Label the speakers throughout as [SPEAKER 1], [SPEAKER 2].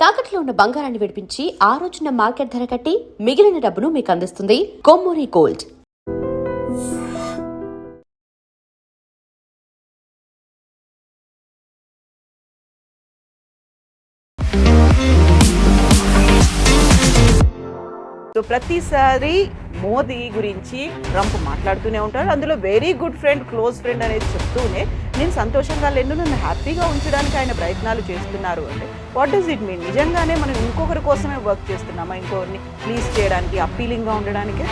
[SPEAKER 1] తాకట్లో ఉన్న బంగారాన్ని విడిపించి ఆ రోజున మార్కెట్ ధర కట్టి మిగిలిన డబ్బును మీకు అందిస్తుంది కొమ్మూరి గోల్డ్.
[SPEAKER 2] సో ప్రతిసారి మోదీ గురించి ట్రంప్ మాట్లాడుతూనే ఉంటారు. అందులో very good friend, close friend అనేది చెప్తూనే నేను సంతోషంగా లేను, నన్ను హ్యాపీగా ఉంచడానికి ఆయన ప్రయత్నాలు చేస్తున్నారు అంటే వాట్ డస్ ఇట్ మీన్? నిజంగానే మనం ఇంకొకరి కోసమే వర్క్ చేస్తున్నామా? ఇంకొకరిని ప్లీజ్ చేయడానికి, అప్పీలింగ్గా ఉండడానికి?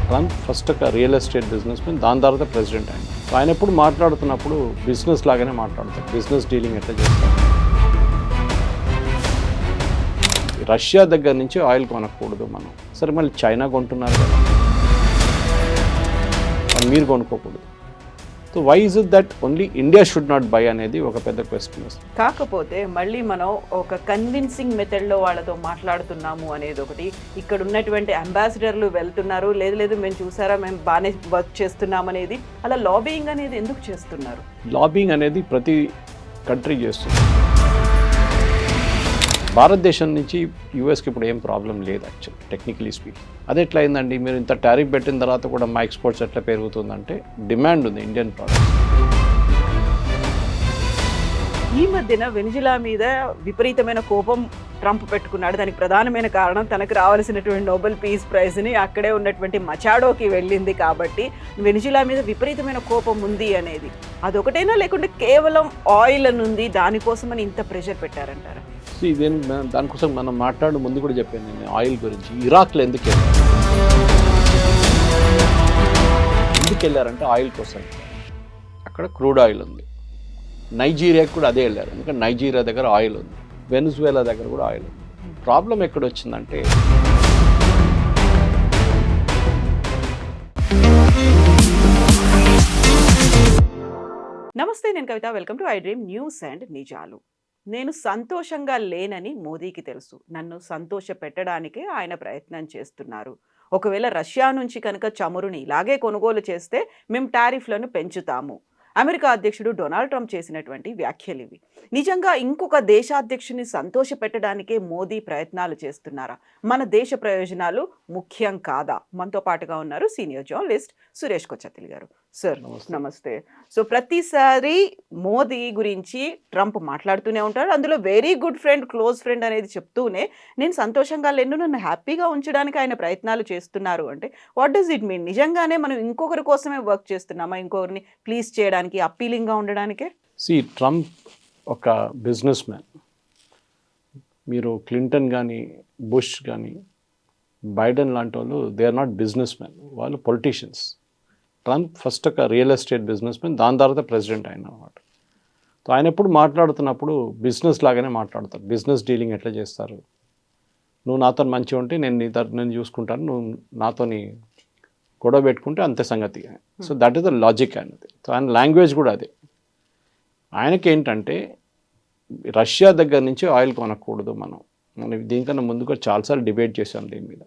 [SPEAKER 3] ట్రంప్ ఫస్ట్ ఒక రియల్ ఎస్టేట్ బిజినెస్ మ్యాన్, దాని తర్వాత ప్రెసిడెంట్. ఆయన ఎప్పుడు మాట్లాడుతున్నప్పుడు బిజినెస్ లాగానే మాట్లాడతారు. బిజినెస్ డీలింగ్ ఎట్లా చేస్తారు. రష్యా దగ్గర నుంచి ఆయిల్ కొనకూడదు మనం. సరే, మళ్ళీ చైనా కొంటున్నారు కదా, మీరు కొనుక్కోకూడదు. So why is it that only India should not buy అనేది ఒక పెద్ద క్వశ్చన్ వస్తుంది.
[SPEAKER 2] కాకపోతే మళ్ళీ మనం ఒక కన్విన్సింగ్ మెథడ్లో వాళ్ళతో మాట్లాడుతున్నాము అనేది ఒకటి. ఇక్కడ ఉన్నటువంటి అంబాసిడర్లు వెళ్తున్నారు, లేదు మేము చూసారా, మేము బాగానే వర్క్ చేస్తున్నాం అనేది. అలా లాబియింగ్ అనేది ఎందుకు చేస్తున్నారు?
[SPEAKER 3] లాబియింగ్ అనేది ప్రతి కంట్రీ చేస్తుంది. భారతదేశం నుంచి యూఎస్కి ఇప్పుడు ఏం ప్రాబ్లం లేదు యాక్చువల్లీ, టెక్నికలీ స్పీక్. అది ఎట్లా అయిందండి? మీరు ఇంత టారిఫ్ పెట్టిన తర్వాత కూడా మా ఎక్స్పోర్ట్స్ ఎట్లా పెరుగుతుందంటే డిమాండ్ ఉంది ఇండియన్ ప్రోడక్ట్స్.
[SPEAKER 2] ఈ మధ్యన వెనిజులా మీద విపరీతమైన కోపం ట్రంప్ పెట్టుకున్నాడు. దానికి ప్రధానమైన కారణం తనకు రావాల్సినటువంటి నోబెల్ పీస్ ప్రైజ్ని అక్కడే ఉన్నటువంటి మచాడోకి వెళ్ళింది కాబట్టి వెనిజులా మీద విపరీతమైన కోపం ఉంది అనేది. అదొకటైనా, లేకుంటే కేవలం ఆయిల్ అని ఉంది దానికోసమని ఇంత ప్రెషర్ పెట్టారంటారా?
[SPEAKER 3] ఇదేం దానికోసం మనం మాట్లాడే ముందు కూడా చెప్పాను నేను ఆయిల్ గురించి. ఇరాక్లో ఎందుకు వెళ్ళారంటే ఆయిల్ కోసం. అక్కడ క్రూడ్ ఆయిల్ ఉంది. నైజీరియాకి కూడా అదే వెళ్ళారు, ఎందుకంటే నైజీరియా దగ్గర ఆయిల్ ఉంది. వెనిజువేలా దగ్గర కూడా ఆయిల్ ఉంది. ప్రాబ్లం ఎక్కడ వచ్చిందంటే
[SPEAKER 2] నమస్తే, నేను Kavitha. Welcome to I dream news and నిజాలు. నేను సంతోషంగా లేనని మోదీకి తెలుసు. నన్ను సంతోష పెట్టడానికే ఆయన ప్రయత్నం చేస్తున్నారు. ఒకవేళ రష్యా నుంచి కనుక చమురుని ఇలాగే కొనుగోలు చేస్తే మేము టారిఫ్లను పెంచుతాము. అమెరికా అధ్యక్షుడు డొనాల్డ్ ట్రంప్ చేసినటువంటి వ్యాఖ్యలు ఇవి. నిజంగా ఇంకొక దేశాధ్యక్షుని సంతోష పెట్టడానికే మోదీ ప్రయత్నాలు చేస్తున్నారా? మన దేశ ప్రయోజనాలు ముఖ్యం కాదా? మనతో పాటుగా ఉన్నారు సీనియర్ జర్నలిస్ట్ సురేష్ కొచ్చతిల్ గారు. సార్ నమస్తే. సో ప్రతిసారి మోదీ గురించి ట్రంప్ మాట్లాడుతూనే ఉంటారు. అందులో very good friend, close friend అనేది చెప్తూనే నేను సంతోషంగా లేను, నన్ను హ్యాపీగా ఉంచడానికి ఆయన ప్రయత్నాలు చేస్తున్నారు అంటే వాట్ డస్ ఇట్ మీన్? నిజంగానే మనం ఇంకొకరి కోసమే వర్క్ చేస్తున్నామా? ఇంకొకరిని ప్లీజ్ చేయడానికి, అప్పీలింగ్గా ఉండడానికే?
[SPEAKER 3] ట్రంప్ ఒక బిజినెస్ మ్యాన్. మీరు క్లింటన్ కానీ, బుష్ కానీ, బైడెన్ లాంటి వాళ్ళు they are not business man, వాళ్ళు పొలిటీషియన్స్. ట్రంప్ ఫస్ట్ ఒక రియల్ ఎస్టేట్ బిజినెస్ మ్యాన్, దాని తర్వాత ప్రెసిడెంట్ అయిన అన్నమాట. సో ఆయన ఎప్పుడు మాట్లాడుతున్నప్పుడు బిజినెస్ లాగానే మాట్లాడతారు. బిజినెస్ డీలింగ్ ఎట్లా చేస్తారు? నువ్వు నాతో మంచిగా ఉంటే నేను చూసుకుంటాను, నువ్వు నాతోని గొడవ పెట్టుకుంటే అంతే సంగతి. So that is the logic అనేది. సో ఆయన లాంగ్వేజ్ కూడా అదే. ఆయనకి ఏంటంటే రష్యా దగ్గర నుంచి ఆయిల్ కొనకూడదు మనం. దీనికన్నా ముందు కూడా చాలాసార్లు డిబేట్ చేశాం దీని మీద.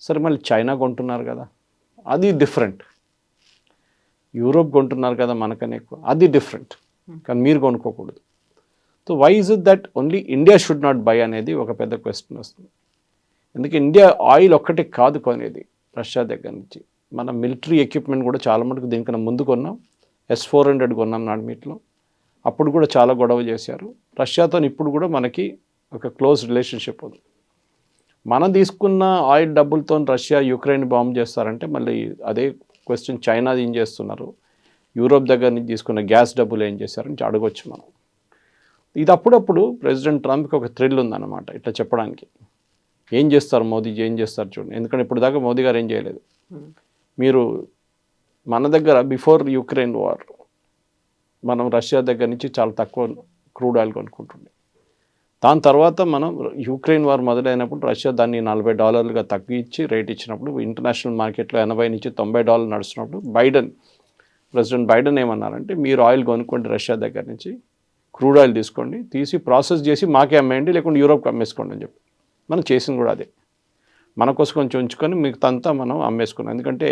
[SPEAKER 3] సరే, మళ్ళీ చైనా కొంటున్నారు కదా, అది డిఫరెంట్. యూరోప్ కొంటున్నారు కదా మనకనే ఎక్కువ, అది డిఫరెంట్. కానీ మీరు కొనుక్కోకూడదు. So why is it that only India should not buy అనేది ఒక పెద్ద క్వశ్చన్ వస్తుంది. ఎందుకంటే ఇండియా ఆయిల్ ఒక్కటే కాదు కొనేది రష్యా దగ్గర నుంచి. మన మిలిటరీ ఎక్విప్మెంట్ కూడా చాలా మటుకు దీనికన్నా ముందు కొన్నాం. S-400 కొన్నాం నాడుమీట్లో. అప్పుడు కూడా చాలా గొడవ చేశారు రష్యాతో. ఇప్పుడు కూడా మనకి ఒక క్లోజ్ రిలేషన్షిప్ ఉంది. మనం తీసుకున్న ఆయిల్ డబ్బులతో రష్యా యుక్రెయిన్ బాంబ్ చేస్తారంటే మళ్ళీ అదే క్వశ్చన్ చైనా ఏం చేస్తున్నారు, యూరోప్ దగ్గర నుంచి తీసుకున్న గ్యాస్ డబ్బులు ఏం చేశారని అడగొచ్చు మనం. ఇది అప్పుడప్పుడు ప్రెసిడెంట్ ట్రంప్కి ఒక థ్రిల్ ఉందన్నమాట ఇట్లా చెప్పడానికి. ఏం చేస్తారు మోదీ, ఏం చేస్తారు చూడండి. ఎందుకంటే ఇప్పుడు దాకా మోదీ గారు ఏం చేయలేదు. మీరు మన దగ్గర బిఫోర్ యుక్రెయిన్ వార్ మనం రష్యా దగ్గర నుంచి చాలా తక్కువ క్రూడ్ ఆయిల్ కొనుక్కుంటుండే. దాని తర్వాత మనం యుక్రెయిన్ వార్ మొదలైనప్పుడు రష్యా దాన్ని $40 తగ్గించి రేట్ ఇచ్చినప్పుడు ఇంటర్నేషనల్ మార్కెట్లో $80 నుంచి $90 నడుస్తున్నప్పుడు ప్రెసిడెంట్ బైడెన్ ఏమన్నారంటే, మీరు ఆయిల్ కొనుక్కోండి రష్యా దగ్గర నుంచి, క్రూడ్ ఆయిల్ తీసుకోండి, తీసి ప్రాసెస్ చేసి మాకే అమ్మేయండి, లేకుంటే యూరోప్కి అమ్మేసుకోండి అని చెప్పి. మనం చేసింది కూడా అదే. మన కోసం కొంచెం ఉంచుకొని మిగతా మనం అమ్మేసుకున్నాం. ఎందుకంటే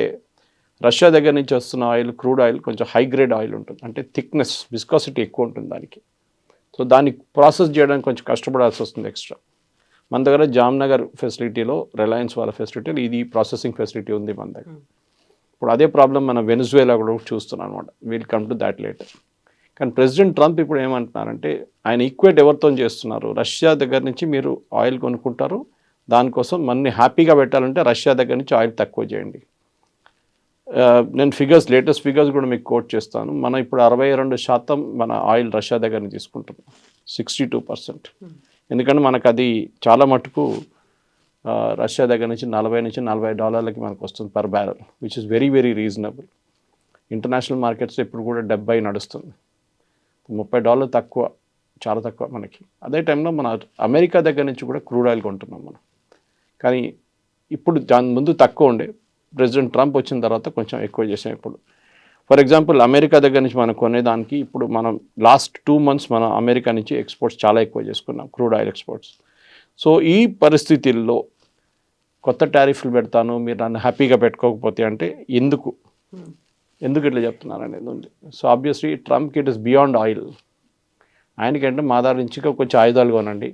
[SPEAKER 3] రష్యా దగ్గర నుంచి వస్తున్న ఆయిల్, క్రూడ్ ఆయిల్ కొంచెం హై గ్రేడ్ ఆయిల్ ఉంటుంది, అంటే థిక్నెస్, విస్కాసిటీ ఎక్కువ ఉంటుంది దానికి. సో దాన్ని ప్రాసెస్ చేయడానికి కొంచెం కష్టపడాల్సి వస్తుంది ఎక్స్ట్రా. మన దగ్గర జామ్నగర్ ఫెసిలిటీలో, రిలయన్స్ వాళ్ళ ఫెసిలిటీలో ఇది ప్రాసెసింగ్ ఫెసిలిటీ ఉంది మన దగ్గర. ఇప్పుడు అదే ప్రాబ్లం మన వెనిజువేలా కూడా చూస్తున్నాం అనమాట. Will come to that later. కానీ ప్రెసిడెంట్ ట్రంప్ ఇప్పుడు ఏమంటున్నారంటే, ఆయన ఈక్వేట్ ఎవరితో చేస్తున్నారు, రష్యా దగ్గర నుంచి మీరు ఆయిల్ కొనుక్కుంటారు, దానికోసం మనని హ్యాపీగా పెట్టాలంటే రష్యా దగ్గర నుంచి ఆయిల్ తక్కువ చేయండి. నేను లేటెస్ట్ ఫిగర్స్ కూడా మీకు కోట్ చేస్తాను. మనం ఇప్పుడు 62% మన ఆయిల్ రష్యా దగ్గర నుంచి తీసుకుంటున్నాం, 62%. ఎందుకంటే మనకు అది చాలా మటుకు రష్యా దగ్గర నుంచి $40 మనకు వస్తుంది per barrel, which is very very reasonable. International markets ఇప్పుడు కూడా 70 నడుస్తుంది, $30 తక్కువ, చాలా తక్కువ మనకి. అదే టైంలో మన అమెరికా దగ్గర నుంచి కూడా క్రూడ్ ఆయిల్ కొంటున్నాం మనం. కానీ ఇప్పుడు దాని ముందు తక్కువ ఉండే, ప్రెసిడెంట్ ట్రంప్ వచ్చిన తర్వాత కొంచెం ఎక్కువ చేసాం ఇప్పుడు. ఫర్ ఎగ్జాంపుల్ అమెరికా దగ్గర నుంచి మనం కొనేదానికి ఇప్పుడు మనం లాస్ట్ 2 months మనం అమెరికా నుంచి ఎక్స్పోర్ట్స్ చాలా ఎక్కువ చేసుకున్నాం, క్రూడ్ ఆయిల్ ఎక్స్పోర్ట్స్. సో ఈ పరిస్థితుల్లో కొత్త టారిఫ్లు పెడతాను, మీరు నన్ను హ్యాపీగా పెట్టుకోకపోతే అంటే ఎందుకు ఇట్లా చెప్తున్నారు అనేది ఉంది. సో ఆబ్వియస్లీ ట్రంప్కి ఇట్ ఇస్ బియాండ్ ఆయిల్. ఆయనకంటే మా దగ్గర నుంచి కొంచెం ఆయుధాలు కొనండి,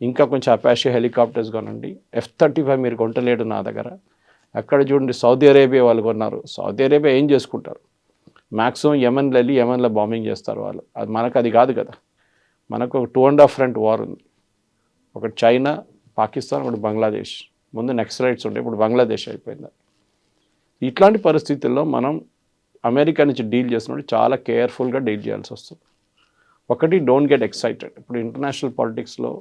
[SPEAKER 3] ఇంకా కొంచెం అపాషే హెలికాప్టర్స్ కొనండి, F-35 మీరు కొంటలేడు నా దగ్గర. అక్కడ చూడండి సౌదీ అరేబియా వాళ్ళు కొన్నారు. సౌదీ అరేబియా ఏం చేసుకుంటారు, మ్యాక్సిమం యెమెన్లో వెళ్ళి యెమెన్లో బాంబింగ్ చేస్తారు వాళ్ళు. అది మనకు అది కాదు కదా. మనకు ఒక 2.5 front వార్ ఉంది, ఒకటి చైనా, పాకిస్తాన్, ఒకటి బంగ్లాదేశ్. ముందు నక్సలైట్స్ ఉండే, ఇప్పుడు బంగ్లాదేశ్ అయిపోయింది. ఇట్లాంటి పరిస్థితుల్లో మనం అమెరికా నుంచి డీల్ చేసినప్పుడు చాలా కేర్ఫుల్గా డీల్ చేయాల్సి వస్తుంది. ఒకటి, డోంట్ గెట్ ఎక్సైటెడ్. ఇప్పుడు ఇంటర్నేషనల్ పాలిటిక్స్లో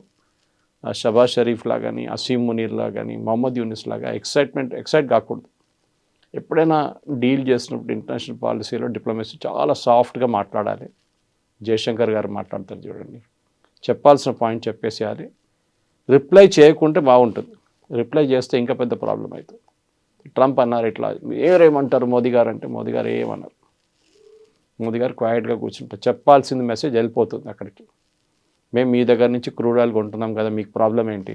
[SPEAKER 3] షబాజ్ షరీఫ్ లా కానీ, అసీమ్ మునీర్లా కానీ, మొహమ్మద్ యూనిస్ లాగా ఎక్సైట్ కాకూడదు. ఎప్పుడైనా డీల్ చేసినప్పుడు ఇంటర్నేషనల్ పాలసీలో డిప్లొమసీ చాలా సాఫ్ట్గా మాట్లాడాలి. జయశంకర్ గారు మాట్లాడతారు చూడండి, చెప్పాల్సిన పాయింట్ చెప్పేసేయాలి. రిప్లై చేయకుంటే బాగుంటుంది, రిప్లై చేస్తే ఇంకా పెద్ద ప్రాబ్లం అవుతుంది. ట్రంప్ అన్నారు ఇట్లా, ఏమంటారు మోదీ గారు అంటే, మోదీ గారు ఏమన్నారు, మోదీ గారు క్వైట్గా కూర్చుంటారు. చెప్పాల్సింది మెసేజ్ వెళ్ళిపోతుంది అక్కడికి. మేము మీ దగ్గర నుంచి క్రూడ్ ఆయిల్ కొంటున్నాం కదా, మీకు ప్రాబ్లం ఏంటి,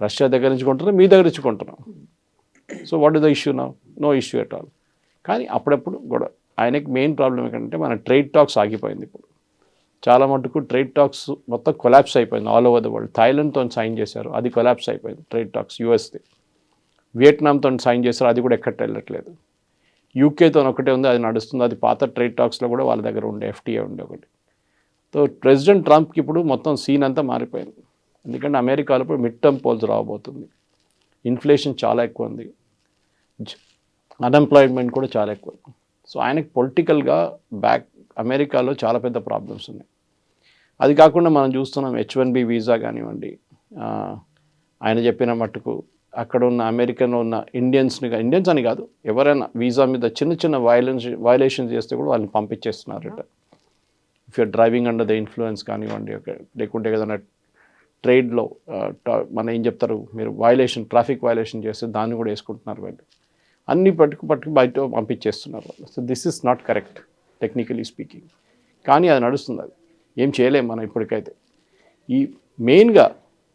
[SPEAKER 3] రష్యా దగ్గర నుంచి కొంటున్నాం, మీ దగ్గర నుంచి కొంటున్నాం. So what is the issue no issue at all. కానీ అప్పుడప్పుడు కూడా ఆయనకి మెయిన్ ప్రాబ్లం ఏంటంటే మన ట్రేడ్ టాక్స్ ఆగిపోయింది. ఇప్పుడు చాలా మటుకు ట్రేడ్ టాక్స్ మొత్తం కొలాప్స్ అయిపోయింది ఆల్ ఓవర్ ద వరల్డ్. థాయిలాండ్తో సైన్ చేశారు, అది కొలాప్స్ అయిపోయింది ట్రేడ్ టాక్స్. యూఎస్ది, వియట్నాంతో సైన్ చేశారు, అది కూడా ఎక్కడికి వెళ్ళట్లేదు. యూకేతో ఒకటే ఉంది, అది నడుస్తుంది. అది పాత ట్రేడ్ టాక్స్లో కూడా వాళ్ళ దగ్గర ఉండే FTA ఉండే ఒకటి. సో ప్రెసిడెంట్ ట్రంప్కి ఇప్పుడు మొత్తం సీన్ అంతా మారిపోయింది. ఎందుకంటే అమెరికాలో ఇప్పుడు మిడ్ టర్మ్ పోల్స్ రాబోతుంది, ఇన్ఫ్లేషన్ చాలా ఎక్కువ ఉంది, అన్ఎంప్లాయ్మెంట్ కూడా చాలా ఎక్కువ. సో ఆయనకి పొలిటికల్గా అమెరికాలో చాలా పెద్ద ప్రాబ్లమ్స్ ఉన్నాయి. అది కాకుండా మనం చూస్తున్నాం H-1B వీసా కానివ్వండి, ఆయన చెప్పిన మట్టుకు అక్కడ ఉన్న అమెరికన్లో ఉన్న ఇండియన్స్ అని కాదు, ఎవరైనా వీసా మీద చిన్న చిన్న వయలేషన్స్ చేస్తే కూడా వాళ్ళని పంపించేస్తున్నారు. If your driving under the influence కానివ్వండి, లేకుంటే ఏదైనా ట్రేడ్లో మన ఏం చెప్తారు, మీరు ట్రాఫిక్ వయలేషన్ చేస్తే దాన్ని కూడా వేసుకుంటున్నారు వాళ్ళు. అన్ని పట్టుకు బయట పంపించేస్తున్నారు వాళ్ళు. So this is not correct technically speaking. కానీ అది నడుస్తుంది, అది ఏం చేయలేము మనం ఇప్పటికైతే. ఈ మెయిన్గా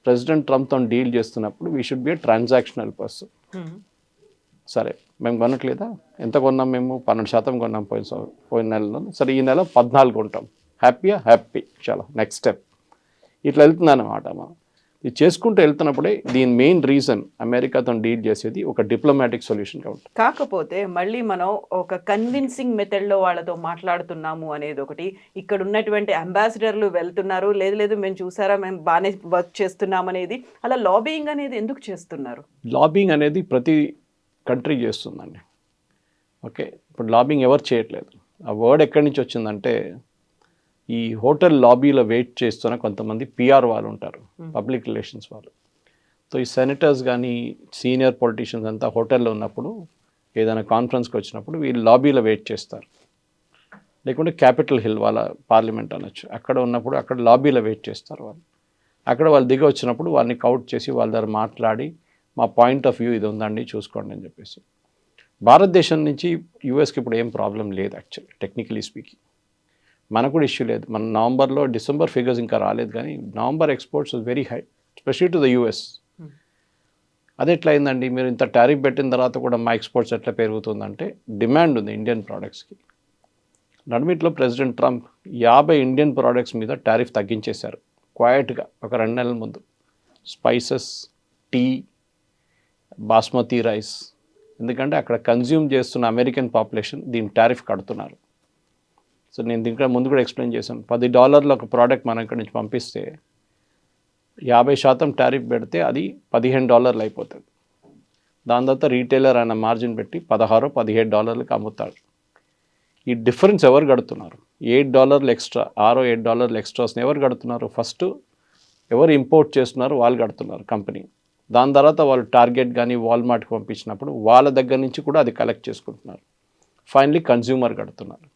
[SPEAKER 3] ప్రెసిడెంట్ ట్రంప్తో డీల్ చేస్తున్నప్పుడు we should be A transactional person. సరే మేము కొనట్లేదా, ఎంత కొన్నాం, మేము 12% కొన్నాం పోయిన నెలలో, సరే ఈ నెల 14 కొంటాం, హ్యాపీ చాలా నెక్స్ట్ స్టెప్. ఇట్లా వెళ్తుందన్నమాట. మనం ఇది చేసుకుంటూ వెళ్తున్నప్పుడే దీని మెయిన్ రీజన్ అమెరికాతో డీల్ చేసేది ఒక డిప్లొమాటిక్ సొల్యూషన్గా ఉంటుంది.
[SPEAKER 2] కాకపోతే మళ్ళీ మనం ఒక కన్విన్సింగ్ మెథడ్లో వాళ్ళతో మాట్లాడుతున్నాము అనేది ఒకటి. ఇక్కడ ఉన్నటువంటి అంబాసిడర్లు వెళ్తున్నారు, లేదు మేము చూసారా, మేము బాగానే వర్క్ చేస్తున్నాం అనేది. అలా లాబియింగ్ అనేది ఎందుకు చేస్తున్నారు?
[SPEAKER 3] లాబింగ్ అనేది ప్రతి కంట్రీ చేస్తుందండి. ఓకే, ఇప్పుడు లాబింగ్ ఎవరు చేయట్లేదు. ఆ వర్డ్ ఎక్కడి నుంచి వచ్చిందంటే, ఈ హోటల్ లాబీలో వెయిట్ చేస్తున్న కొంతమంది PR వాళ్ళు ఉంటారు, పబ్లిక్ రిలేషన్స్ వాళ్ళు. సో ఈ సెనేటర్స్ కానీ సీనియర్ పొలిటీషియన్స్ అంతా హోటల్లో ఉన్నప్పుడు, ఏదైనా కాన్ఫరెన్స్కి వచ్చినప్పుడు వీళ్ళు లాబీలో వెయిట్ చేస్తారు. లేకుంటే క్యాపిటల్ హిల్ వాళ్ళ పార్లమెంట్ అనొచ్చు, అక్కడ ఉన్నప్పుడు అక్కడ లాబీలో వెయిట్ చేస్తారు వాళ్ళు. అక్కడ వాళ్ళు దిగి వచ్చినప్పుడు వాళ్ళని కౌట్ చేసి వాళ్ళ దగ్గర మాట్లాడి, మా పాయింట్ ఆఫ్ వ్యూ ఇది ఉందండి చూసుకోండి అని చెప్పేసి. భారతదేశం నుంచి యూఎస్కి ఇప్పుడు ఏం ప్రాబ్లం లేదు యాక్చువల్లీ, టెక్నికలీ స్పీకింగ్. మనకు కూడా ఇష్యూ లేదు. మన డిసెంబర్ ఫిగర్స్ ఇంకా రాలేదు, కానీ November exports very high, especially to the US. అది ఎట్లా అయిందండి, మీరు ఇంత టారిఫ్ పెట్టిన తర్వాత కూడా మా ఎక్స్పోర్ట్స్ ఎట్లా పెరుగుతుందంటే డిమాండ్ ఉంది ఇండియన్ ప్రోడక్ట్స్కి. నడుమిట్లో ప్రెసిడెంట్ ట్రంప్ 50 ఇండియన్ ప్రోడక్ట్స్ మీద టారిఫ్ తగ్గించేశారు క్వైట్గా ఒక 2 నెలల ముందు. Spices, tea, basmati rice. ఎందుకంటే అక్కడ కన్జ్యూమ్ చేస్తున్న అమెరికన్ పాపులేషన్ దీని టారిఫ్ కడుతున్నారు. సో నేను దీంట్లో ముందు కూడా ఎక్స్ప్లెయిన్ చేశాను. $10 ఒక ప్రోడక్ట్ మనం ఇక్కడి నుంచి పంపిస్తే 50% టారిఫ్ పెడితే అది $15 అయిపోతుంది. దాని తర్వాత రీటైలర్ ఆయన మార్జిన్ పెట్టి $16-17 అమ్ముతాడు. ఈ డిఫరెన్స్ ఎవరు కడుతున్నారు? $8 ఎక్స్ట్రా, $8 ఎక్స్ట్రాస్ని ఎవరు కడుతున్నారు? ఫస్ట్ ఎవరు ఇంపోర్ట్ చేస్తున్నారు వాళ్ళు కడుతున్నారు, కంపెనీ. దాని తర్వాత వాళ్ళు టార్గెట్ కానీ వాల్మార్ట్కి పంపించినప్పుడు వాళ్ళ దగ్గర నుంచి కూడా అది కలెక్ట్ చేసుకుంటున్నారు. ఫైనలీ కన్జ్యూమర్ కడుతున్నారు.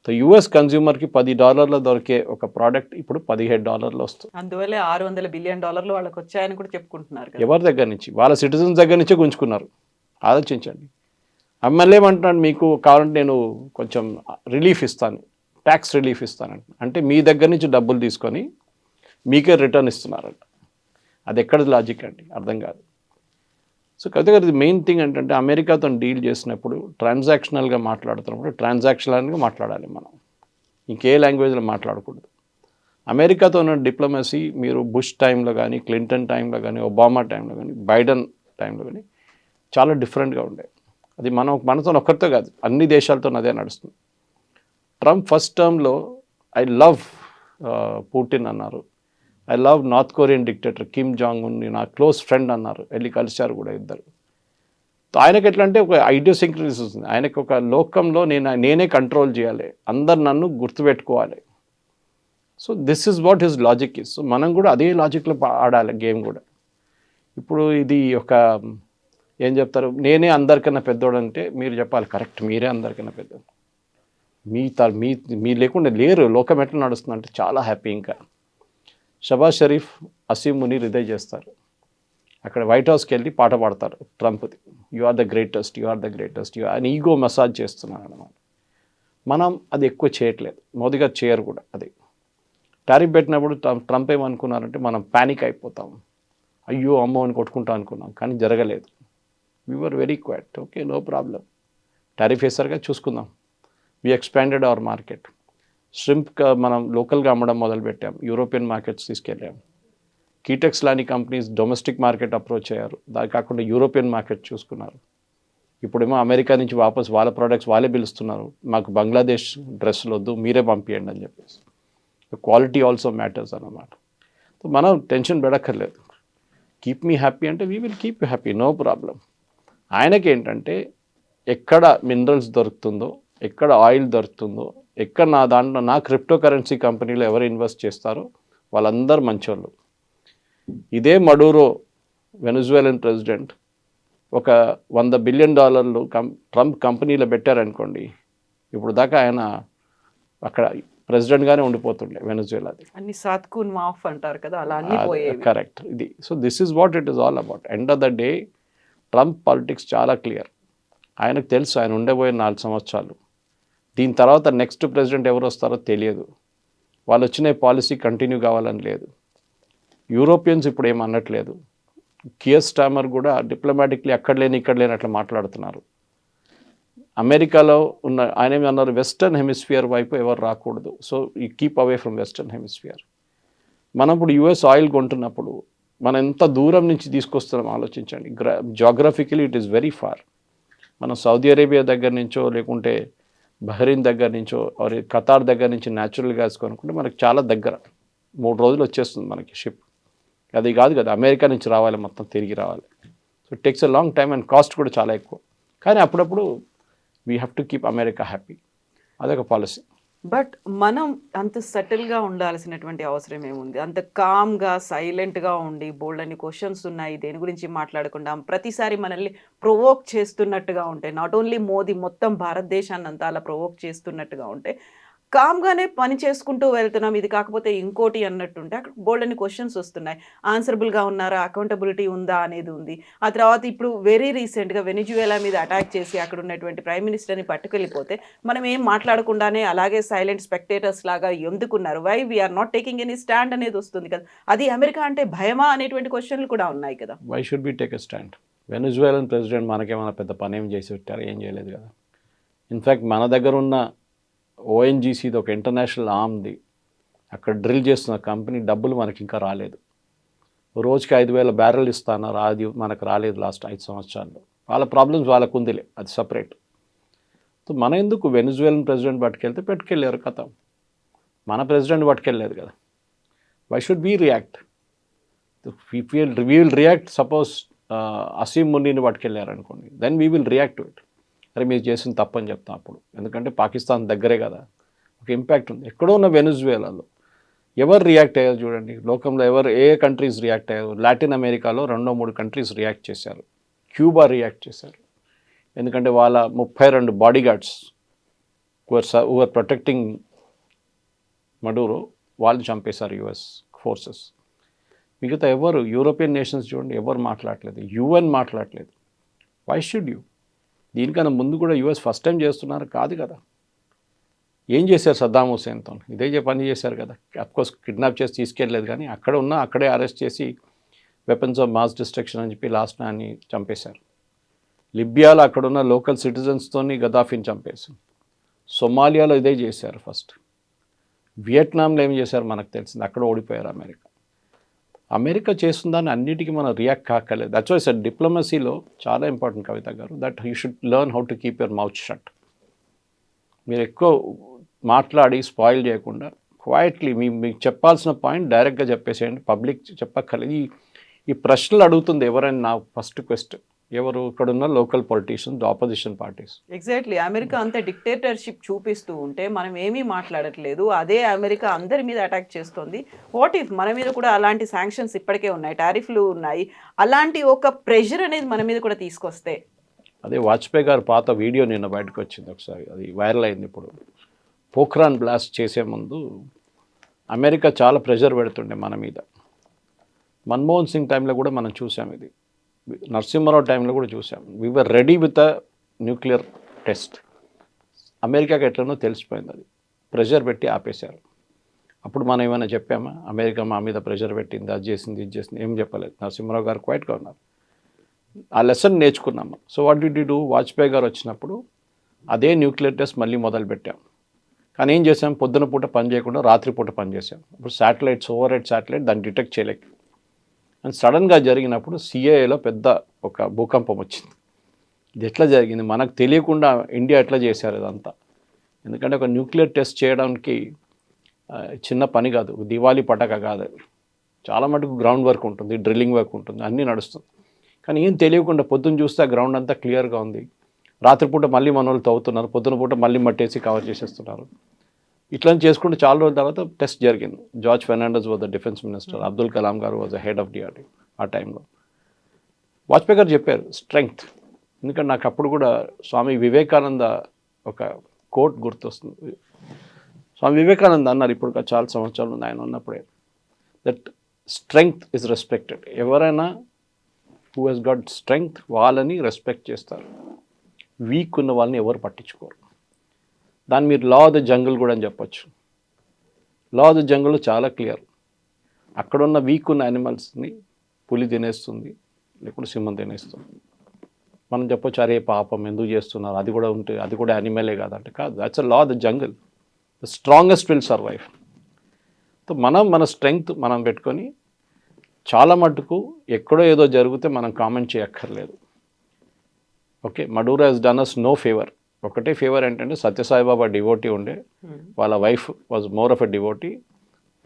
[SPEAKER 3] సో యూఎస్ కన్జ్యూమర్కి $10 దొరికే ఒక ప్రోడక్ట్ ఇప్పుడు $17 వస్తుంది.
[SPEAKER 2] అందువల్ల $600 బిలియన్ వాళ్ళకి వచ్చాయని కూడా చెప్పుకుంటున్నారు కదా.
[SPEAKER 3] ఎవరి దగ్గర నుంచి? వాళ్ళ సిటిజన్స్ దగ్గర నుంచే గుంజుకున్నారు. ఆలోచించండి. ఎమ్మెల్యే ఏమంటున్నాడు, మీకు కావాలంటే నేను కొంచెం రిలీఫ్ ఇస్తాను, ట్యాక్స్ రిలీఫ్ ఇస్తానంట. అంటే మీ దగ్గర నుంచి డబ్బులు తీసుకొని మీకే రిటర్న్ ఇస్తున్నారంట. అది ఎక్కడ లాజిక్ అండి? అర్థం కాదు. సో కాబట్టి మెయిన్ థింగ్ ఏంటంటే అమెరికాతో డీల్ చేసినప్పుడు ట్రాన్సాక్షనల్గా మాట్లాడుతున్నప్పుడు ట్రాన్సాక్షనల్గా మాట్లాడాలి మనం, ఇంకే లాంగ్వేజ్లో మాట్లాడకూడదు. అమెరికాతో ఉన్న డిప్లొమసీ మీరు బుష్ టైంలో కానీ, క్లింటన్ టైంలో కానీ, ఒబామా టైంలో కానీ, బైడెన్ టైంలో కానీ చాలా డిఫరెంట్గా ఉండే. అది మనతో ఒక్కరితో కాదు, అన్ని దేశాలతో అదే నడుస్తుంది. ట్రంప్ ఫస్ట్ టర్మ్లో ఐ లవ్ పుటిన్ అన్నారు, I love north Korean dictator Kim Jong Un నా క్లోజ్ ఫ్రెండ్ అన్నారు, వెళ్ళి కలిశారు కూడా ఇద్దరు. ఆయనకి ఎట్లా అంటే ఒక ఐడియోసింక్రసీ వస్తుంది. ఆయనకు ఒక లోకంలో నేనే కంట్రోల్ చేయాలి, అందరు నన్ను గుర్తుపెట్టుకోవాలి. So this is what his logic is. So మనం కూడా అదే లాజిక్లో ఆడాలి గేమ్ కూడా. ఇప్పుడు ఇది ఒక ఏం చెప్తారు, నేనే అందరికన్నా పెద్దోడు అంటే మీరు చెప్పాలి కరెక్ట్, మీరే అందరికన్నా పెద్దోడు. మీ లేకుండా లేరు, లోకం ఎట్లా నడుస్తుంది అంటే చాలా హ్యాపీ. ఇంకా షబాజ్ షరీఫ్, అసీం మునీర్ ఇదే చేస్తారు. అక్కడ వైట్ హౌస్కి వెళ్ళి పాట పాడతారు ట్రంప్ది, you are the greatest, you are the greatest, you అని ఈగో మసాజ్ చేస్తున్నారు అన్నమాట. మనం అది ఎక్కువ చేయట్లేదు, మోదీ గారు చేయరు కూడా. అది టారిఫ్ పెట్టినప్పుడు ట్రంప్ ఏమనుకున్నారంటే మనం ప్యానిక్ అయిపోతాం, అయ్యో అమ్మో అని కొట్టుకుంటాం అనుకున్నాం, కానీ జరగలేదు. We were very quiet, okay no problem, tariff వేసారుగా చూసుకుందాం. We expanded our market. Shrimp మనం లోకల్గా అమ్మడం మొదలుపెట్టాం, యూరోపియన్ మార్కెట్స్ తీసుకెళ్ళాం. కీటెక్స్ లాంటి కంపెనీస్ డొమెస్టిక్ మార్కెట్ అప్రోచ్ అయ్యారు, దాని కాకుండా యూరోపియన్ మార్కెట్ చూసుకున్నారు. ఇప్పుడేమో అమెరికా నుంచి వాపస్ వాళ్ళ ప్రోడక్ట్స్ వాళ్ళే పిలుస్తున్నారు, మాకు బంగ్లాదేశ్ డ్రెస్సులు వద్దు, మీరే పంపించండి అని చెప్పేసి. క్వాలిటీ ఆల్సో మ్యాటర్స్ అన్నమాట. సో మనం టెన్షన్ పెడక్కర్లేదు. కీప్ మీ హ్యాపీ అంటే we will keep you happy, no problem. ఆయనకి ఏంటంటే ఎక్కడ మినరల్స్ దొరుకుతుందో, ఎక్కడ ఆయిల్ దొరుకుతుందో, ఎక్కడ నా క్రిప్టో కరెన్సీ కంపెనీలో ఎవరు ఇన్వెస్ట్ చేస్తారో వాళ్ళందరూ మంచోళ్ళు. ఇదే మడూరో వెనజువేలన్ ప్రెసిడెంట్ ఒక $100 బిలియన్ ట్రంప్ కంపెనీలో పెట్టారనుకోండి, ఇప్పుడు దాకా ఆయన అక్కడ ప్రెసిడెంట్గానే ఉండిపోతుండే వెనజువేలాది.
[SPEAKER 2] అన్ని సాత్కూన్ మాఫ్ అంటారు కదా, అలా అన్ని పోయేవి.
[SPEAKER 3] కరెక్ట్. ఇది so this is what it is all about. End of the day Trump politics చాలా క్లియర్. ఆయనకు తెలుసు ఆయన ఉండబోయే 4 సంవత్సరాలు, దీని తర్వాత నెక్స్ట్ ప్రెసిడెంట్ ఎవరు వస్తారో తెలియదు, వాళ్ళు వచ్చిన పాలసీ కంటిన్యూ కావాలని లేదు. యూరోపియన్స్ ఇప్పుడు ఏం అనట్లేదు. కియర్ స్టామర్ కూడా డిప్లొమాటిక్లీ అక్కడ లేని ఇక్కడ లేని అట్లా మాట్లాడుతున్నారు. అమెరికాలో ఉన్న ఆయన ఏమన్నారు, వెస్టర్న్ హెమిస్ఫియర్ వైపు ఎవరు రాకూడదు, సో ఈ keep away from western hemisphere. మనం ఇప్పుడు యుఎస్ ఆయిల్ కొంటున్నప్పుడు మనం ఎంత దూరం నుంచి తీసుకొస్తున్నాం ఆలోచించండి. Geographically it is very far. మనం సౌదీ అరేబియా దగ్గర నుంచో, లేకుంటే బహ్రెయిన్ దగ్గర నుంచో, ఖతార్ దగ్గర నుంచి న్యాచురల్ గ్యాస్ కొనుక్కుంటే మనకు చాలా దగ్గర, 3 రోజులు వచ్చేస్తుంది మనకి షిప్. అది కాదు కదా, అమెరికా నుంచి రావాలి, మొత్తం తిరిగి రావాలి. So it takes a long time and cost కూడా చాలా ఎక్కువ. కానీ అప్పుడప్పుడు we have to keep America happy, అదొక పాలసీ.
[SPEAKER 2] బట్ మనం అంత సటిల్గా ఉండాల్సినటువంటి అవసరం ఏముంది? అంత కామ్గా సైలెంట్గా ఉండి బోల్డ్ అని క్వశ్చన్స్ ఉన్నాయి, దేని గురించి మాట్లాడకుండా ప్రతిసారి మనల్ని ప్రొవోక్ చేస్తున్నట్టుగా ఉంటే, నాట్ ఓన్లీ మోదీ, మొత్తం భారతదేశాన్ని అంతా అలా ప్రొవోక్ చేస్తున్నట్టుగా ఉంటే కామ్‌గానే పని చేసుకుంటూ వెళ్తున్నాం. ఇది కాకపోతే ఇంకోటి అన్నట్టుంటే అక్కడ బోలెడన్ని క్వెషన్స్ వస్తున్నాయి. ఆన్సరబుల్‌గా ఉన్నారా? అకౌంటబిలిటీ ఉందా? అనేది ఉంది. ఆ తర్వాత ఇప్పుడు వెరీ రీసెంట్‌గా వెనిజువేలా మీద అటాక్ చేసి అక్కడ ఉన్నటువంటి ప్రైమ్ మినిస్టర్‌ని పట్టుకెళ్ళిపోతే మనం ఏం మాట్లాడకుండానే అలాగే సైలెంట్ స్పెక్టేటర్స్ లాగా ఎందుకున్నారు? Why we are not taking any stand అనేది వస్తుంది కదా! అది అమెరికా అంటే భయమా? అనేటువంటి క్వెషన్‌లు కూడా ఉన్నాయి కదా!
[SPEAKER 3] Why should be take a stand? Venezuelan president మనకేమైనా పెద్ద పనేం చేసి పెట్టారు? ఏం చేయలేదు కదా. ఇన్ఫ్యాక్ట్ మన దగ్గర ఉన్న ఓఎన్జీసీది ఒక ఇంటర్నేషనల్ ఆర్మ్ది అక్కడ డ్రిల్ చేస్తున్న కంపెనీ డబ్బులు మనకి ఇంకా రాలేదు. రోజుకి 5,000 బ్యారెల్ ఇస్తున్నారు, అది మనకు రాలేదు లాస్ట్ 5 సంవత్సరాల్లో. వాళ్ళ ప్రాబ్లమ్స్ వాళ్ళకు ఉందిలే, అది సపరేట్. సో మన ఎందుకు వెనిజువేలన్ ప్రెసిడెంట్ పట్టుకెళ్తే పెట్టుకెళ్ళారు కథ. మన ప్రెసిడెంట్ పట్టుకెళ్ళలేదు కదా. Why should be react? We will react. Suppose Asim మున్నీని పట్టుకెళ్ళారు అనుకోండి, then we will react to it. అరే మీరు చేసిన తప్పని చెప్తాం అప్పుడు, ఎందుకంటే పాకిస్తాన్ దగ్గరే కదా, ఒక ఇంపాక్ట్ ఉంది. ఎక్కడో ఉన్న వెనిజువేలాలో ఎవరు రియాక్ట్ అయ్యారు చూడండి. లోకంలో ఏ కంట్రీస్ రియాక్ట్ అయ్యారు? లాటిన్ అమెరికాలో 2-3 కంట్రీస్ రియాక్ట్ చేశారు. క్యూబా రియాక్ట్ చేశారు, ఎందుకంటే వాళ్ళ 32 బాడీ గార్డ్స్ హువర్ ప్రొటెక్టింగ్ మడూరో వాళ్ళు చంపేశారు యుఎస్ ఫోర్సెస్. మిగతా ఎవరు యూరోపియన్ నేషన్స్ చూడండి, ఎవరు మాట్లాడలేదు, యుఎన్ మాట్లాడలేదు. Why should you? దీనికన్నా ముందు కూడా యుఎస్ ఫస్ట్ టైం చేస్తున్నారు కాదు కదా. ఏం చేశారు సద్దాం హుసేన్తో? ఇదే పని చేశారు కదా. అఫ్కోర్స్ కిడ్నాప్ చేసి తీసుకెళ్ళలేదు, కానీ అక్కడే అరెస్ట్ చేసి వెపన్స్ ఆఫ్ మాస్ డిస్ట్రక్షన్ అని చెప్పి లాస్ట్ నాన్ని చంపేశారు. లిబియాలో అక్కడున్న లోకల్ సిటిజన్స్తోని గదాఫీని చంపేశారు. సొమాలియాలో ఇదే చేశారు ఫస్ట్. వియట్నాంలో ఏం చేశారు మనకు తెలిసింది, అక్కడ ఓడిపోయారు అమెరికా చేస్తుందని అన్నిటికీ మనం రియాక్ట్ కాకలేదు. దట్స్ వై సార్ డిప్లొమసీలో చాలా ఇంపార్టెంట్ కవిత గారు, that you should learn how to keep your mouth shut. మీరు ఎక్కువ మాట్లాడి స్పాయిల్ చేయకుండా క్వైట్లీ మీకు చెప్పాల్సిన పాయింట్ డైరెక్ట్గా చెప్పేసేయండి. పబ్లిక్ చెప్పక్కర్లేదు. ఈ ప్రశ్నలు అడుగుతుంది ఎవరైనా నా ఫస్ట్ క్వశ్చన్, ఎవరు ఇక్కడున్న local politicians, opposition parties.
[SPEAKER 2] Exactly. America అంత డిక్టేటర్షిప్ చూపిస్తూ ఉంటే మనం ఏమీ మాట్లాడట్లేదు. అదే అమెరికా అందరి మీద అటాక్ చేస్తుంది. వాట్ ఇఫ్ మన మీద కూడా అలాంటి శాంక్షన్స్ ఇప్పటికే ఉన్నాయి, టారిఫ్లు ఉన్నాయి, అలాంటి ఒక ప్రెషర్ అనేది మన మీద కూడా తీసుకొస్తే?
[SPEAKER 3] అదే వాజ్పేయి గారు పాత వీడియో నిన్న బయటకు వచ్చింది ఒకసారి, అది వైరల్ అయింది. ఇప్పుడు పోఖ్రాన్ బ్లాస్ట్ చేసే ముందు అమెరికా చాలా ప్రెషర్ పెడుతుండే మన మీద. మన్మోహన్ సింగ్ టైంలో కూడా మనం చూసాం, ఇది నరసింహారావు టైంలో కూడా చూసాం. We were ready with a nuclear test. అమెరికాకి ఎట్లనో తెలిసిపోయింది, అది ప్రెషర్ పెట్టి ఆపేశారు. అప్పుడు మనం ఏమైనా చెప్పామా? అమెరికా మా మీద ప్రెషర్ పెట్టింది, అది చేసింది, ఇది చేసింది, ఏం చెప్పలేదు. నరసింహారావు గారు క్వైట్గా ఉన్నారు. ఆ లెసన్ నేర్చుకున్నాము. So what did you do? Vajpayee గారు వచ్చినప్పుడు అదే న్యూక్లియర్ టెస్ట్ మళ్ళీ మొదలు పెట్టాం. కానీ ఏం చేసాం? పొద్దున పూట పని చేయకుండా రాత్రిపూట పని చేసాం. ఇప్పుడు శాటిలైట్స్, ఓవర్ హెడ్ శాటిలైట్, దాన్ని డిటెక్ట్ చేయలేక, అండ్ సడన్గా జరిగినప్పుడు సిఏఏలో పెద్ద ఒక భూకంపం వచ్చింది. ఇది ఎట్లా జరిగింది? మనకు తెలియకుండా ఇండియా ఎట్లా చేశారు ఇదంతా? ఎందుకంటే ఒక న్యూక్లియర్ టెస్ట్ చేయడానికి చిన్న పని కాదు, దివాళీ పటాక కాదు. చాలా మటుకు గ్రౌండ్ వర్క్ ఉంటుంది, డ్రిల్లింగ్ వర్క్ ఉంటుంది, అన్నీ నడుస్తుంది. కానీ ఏం తెలియకుండా పొద్దున్న చూస్తే ఆ గ్రౌండ్ అంతా క్లియర్గా ఉంది. రాత్రిపూట మళ్ళీ మన వాళ్ళు తవ్వుతున్నారు, పొద్దున పూట మళ్ళీ మట్టేసి కవర్ చేసేస్తున్నారు. ఇట్లా చేసుకుంటే చాలా రోజుల తర్వాత టెస్ట్ జరిగింది. George Fernandes was the defence minister, Abdul Kalam గారు was the head of DRDO టైంలో. వాజ్పేయి గారు చెప్పారు స్ట్రెంగ్త్. ఎందుకంటే నాకు అప్పుడు కూడా స్వామి వివేకానంద ఒక కోట్ గుర్తొస్తుంది. స్వామి వివేకానంద అన్నారు, ఇప్పుడు చాలా సంవత్సరాలు ఉంది ఆయన ఉన్నప్పుడే, దట్ స్ట్రెంగ్త్ ఇస్ రెస్పెక్టెడ్. ఎవరైనా హూ హెస్ గాట్ స్ట్రెంగ్త్ వాళ్ళని రెస్పెక్ట్ చేస్తారు, వీక్ ఉన్న వాళ్ళని ఎవరు పట్టించుకోరు. దాన్ని మీరు లా ఆఫ్ ద జంగిల్ కూడా అని చెప్పొచ్చు. లా ఆఫ్ ద జంగిల్ చాలా క్లియర్. అక్కడున్న వీక్ ఉన్న యానిమల్స్ని పులి తినేస్తుంది, లేకుంటే సింహం తినేస్తుంది. మనం చెప్పొచ్చు, అరే పాపం ఎందుకు చేస్తున్నారు, అది కూడా ఉంటే అది కూడా యానిమలే కాదంటే కాదు. That's a law of the jungle. The strongest will survive. So మన స్ట్రెంగ్త్ మనం పెట్టుకొని చాలా మటుకు ఎక్కడో ఏదో జరిగితే మనం కామెంట్ చేయక్కర్లేదు. ఓకే, మడూరా హెస్ డన్ అస్ నో ఫేవర్. ఒకటే ఫేవర్ ఏంటంటే సత్యసాయిబాబా డివోటీ ఉండే, వాళ్ళ wife was more of a devotee.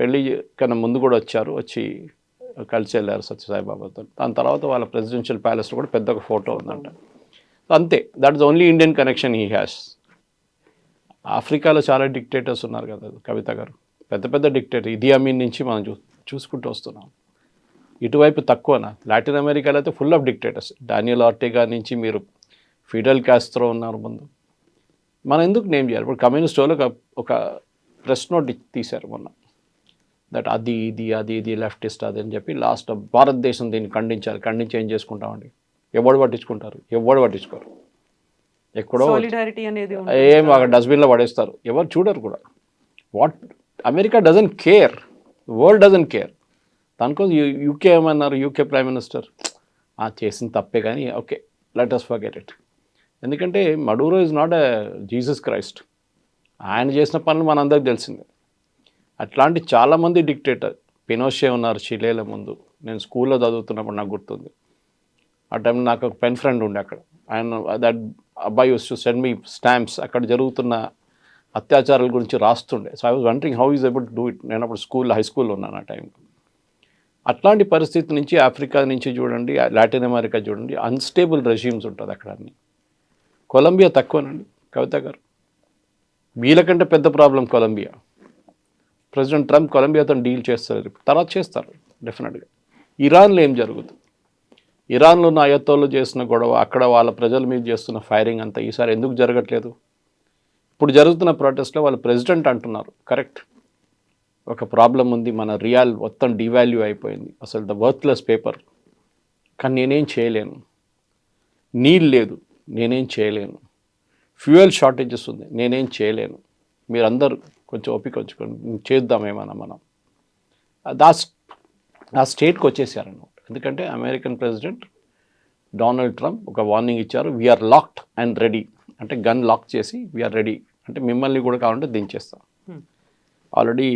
[SPEAKER 3] పెళ్ళి కన్నా ముందు కూడా వచ్చి కలిసి వెళ్ళారు సత్యసాయిబాబాతో. దాని తర్వాత వాళ్ళ ప్రెసిడెన్షియల్ ప్యాలెస్లో కూడా పెద్ద ఒక ఫోటో ఉందంట. అంతే, that is only Indian connection he has. ఆఫ్రికాలో చాలా డిక్టేటర్స్ ఉన్నారు కదా కవిత గారు, పెద్ద పెద్ద డిక్టేటర్. ఇదీ అమీన్ నుంచి మనం చూసుకుంటూ వస్తున్నాం. ఇటువైపు తక్కువనా? లాటిన్ అమెరికాలో అయితే ఫుల్ ఆఫ్ డిక్టేటర్స్. డానియల్ ఆర్టెగా నుంచి మీరు ఫిడెల్ కాస్ట్రో ఉన్నారు ముందు. మనం ఎందుకు నేమ్ చేయాలి? ఇప్పుడు కమ్యూనిస్ట్ వాళ్ళు ఒక ప్రెస్ నోట్ తీశారు మొన్న, దట్ అది ఇది లెఫ్టిస్ట్ అది అని చెప్పి. లాస్ట్ భారతదేశం దీన్ని ఖండించి ఏం చేసుకుంటామండి? ఎవడు పట్టించుకోరు. ఎక్కడో
[SPEAKER 2] సాలిడారిటీ అనేది
[SPEAKER 3] ఏం అక్కడ డస్ట్బిన్లో పడేస్తారు, ఎవరు చూడరు కూడా. What America doesn't care, world doesn't care. దానికోసం యూకే ఏమన్నారు, యూకే ప్రైమ్ మినిస్టర్ చేసిన తప్పే కానీ okay let us forget it. ఎందుకంటే మడూరో is not a Jesus Christ. ఆయన చేసిన పనులు మనందరికి తెలిసిందే. అట్లాంటి చాలామంది డిక్టేటర్, పినోషే ఉన్నారు చిలేల ముందు. నేను స్కూల్లో చదువుతున్నప్పుడు నాకు గుర్తుంది. ఆ టైం నాకు ఒక పెన్ ఫ్రెండ్ ఉండే అక్కడ. ఆయన దట్ అబ్బాయి used to send me stamps అక్కడ జరుగుతున్న అత్యాచారాల గురించి రాస్తుండే. So I was wondering how is able to do it. నేను అప్పుడు హై స్కూల్లో ఉన్నాను ఆ టైంలో. అట్లాంటి పరిస్థితి నుంచి ఆఫ్రికా నుంచి చూడండి, లాటిన్ అమెరికా చూడండి, అన్స్టేబుల్ రెజ్యూమ్స్ ఉంటుంది అక్కడ అన్ని. కొలంబియా తక్కువనండి కవిత గారు, వీళ్ళకంటే పెద్ద ప్రాబ్లం కొలంబియా. ప్రెసిడెంట్ ట్రంప్ కొలంబియాతో డీల్ చేస్తారు, తర్వాత చేస్తారు డెఫినెట్గా. ఇరాన్లో ఏం జరుగుతుంది? ఇరాన్లో ఉన్న అయత్తోళ్ళు చేసిన గొడవ, అక్కడ వాళ్ళ ప్రజల మీద చేస్తున్న ఫైరింగ్ అంతా ఈసారి ఎందుకు జరగట్లేదు? ఇప్పుడు జరుగుతున్న ప్రొటెస్ట్లో వాళ్ళ ప్రెసిడెంట్ అంటున్నారు కరెక్ట్, ఒక ప్రాబ్లం ఉంది, మన రియాల్ మొత్తం డివాల్యూ అయిపోయింది, అసలు ద వర్త్లెస్ పేపర్, కానీ నేనేం చేయలేను. నీళ్ళు లేదు, నేనేం చేయలేను. ఫ్యూయల్ షార్టేజెస్ ఉంది, నేనేం చేయలేను. మీరందరూ కొంచెం ఓపిక ఉంచుకొని చేద్దామేమన్నా మనం. ఆ స్టేట్కి వచ్చేసారన్నమాట. ఎందుకంటే అమెరికన్ ప్రెసిడెంట్ డొనాల్డ్ ట్రంప్ ఒక వార్నింగ్ ఇచ్చారు, వీఆర్ లాక్డ్ అండ్ రెడీ. అంటే గన్ లాక్ చేసి వీఆర్ రెడీ, అంటే మిమ్మల్ని కూడా కావాలంటే దించేస్తాం. ఆల్రెడీ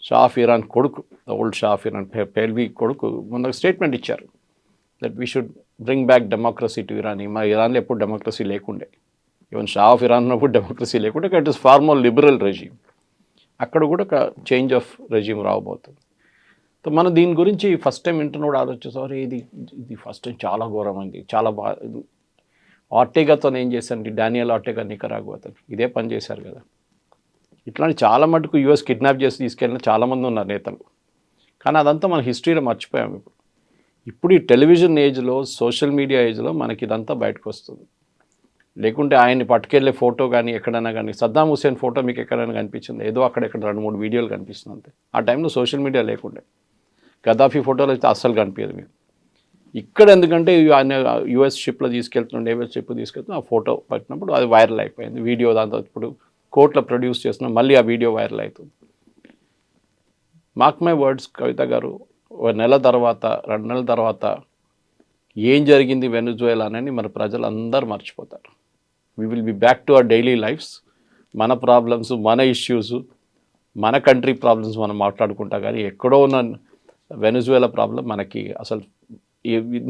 [SPEAKER 3] షా ఆఫ్ ఇరాన్ కొడుకు, old Shah of Iran Pahlavi కొడుకు మొన్న స్టేట్మెంట్ ఇచ్చారు that we should bring back democracy to Iran. మా ఇరాన్లో ఎప్పుడు డెమోక్రసీ లేకుండే, ఈవెన్ షా ఆఫ్ ఇరాన్ ఉన్నప్పుడు డెమోక్రసీ లేకుండే. It is far more liberal regime. అక్కడ కూడా ఒక చేంజ్ ఆఫ్ రెజ్యూమ్ రావబోతుంది. సో మనం దీని గురించి ఫస్ట్ టైం వింటున్నప్పుడు ఆలోచిస్తాం, ఇది ఫస్ట్ టైం చాలా ఘోరమైంది, చాలా బాగా. ఆర్టేగాతో ఏం చేశారండి, డానియల్ ఆర్టేగా నికరాగుతో ఇదే పని చేశారు కదా. ఇట్లాంటి చాలా మటుకు యూఎస్ కిడ్నాప్ చేసి తీసుకెళ్ళిన చాలామంది ఉన్నారు నేతలు, కానీ అదంతా మన హిస్టరీలో మర్చిపోయాము. ఇప్పుడు ఈ టెలివిజన్ ఏజ్లో, సోషల్ మీడియా ఏజ్లో మనకి ఇదంతా బయటకు వస్తుంది. లేకుంటే ఆయన్ని పట్టుకెళ్ళే ఫోటో కానీ ఎక్కడైనా కానీ, సద్దాం హుసేన్ ఫోటో మీకు ఎక్కడైనా కనిపించింది? ఏదో అక్కడెక్కడ 2-3 వీడియోలు కనిపిస్తుంది అంతే. ఆ టైంలో సోషల్ మీడియా లేకుండే. గద్దాఫీ ఫోటోలు అయితే అస్సలు కనిపించదు మీకు. ఇక్కడ ఎందుకంటే ఆయన యూఎస్ షిప్లో తీసుకెళ్తున్నాడు, నేవల్ షిప్ తీసుకెళ్తున్నా, ఆ ఫోటో పట్టినప్పుడు అది వైరల్ అయిపోయింది వీడియో. దాంతో ఇప్పుడు కోర్టులో ప్రొడ్యూస్ చేస్తున్నాం, మళ్ళీ ఆ వీడియో వైరల్ అవుతుంది. మార్క్ మై వర్డ్స్ కవిత గారు, 1 నెల తర్వాత 2 నెలల తర్వాత ఏం జరిగింది వెనుజువేలానని మన ప్రజలందరూ మర్చిపోతారు. We will be back to our daily lifes. మన ప్రాబ్లమ్స్, మన ఇష్యూస్, మన కంట్రీ ప్రాబ్లమ్స్ మనం మాట్లాడుకుంటా, కానీ ఎక్కడో ఉన్న వెనుజువేలా ప్రాబ్లం మనకి అసలు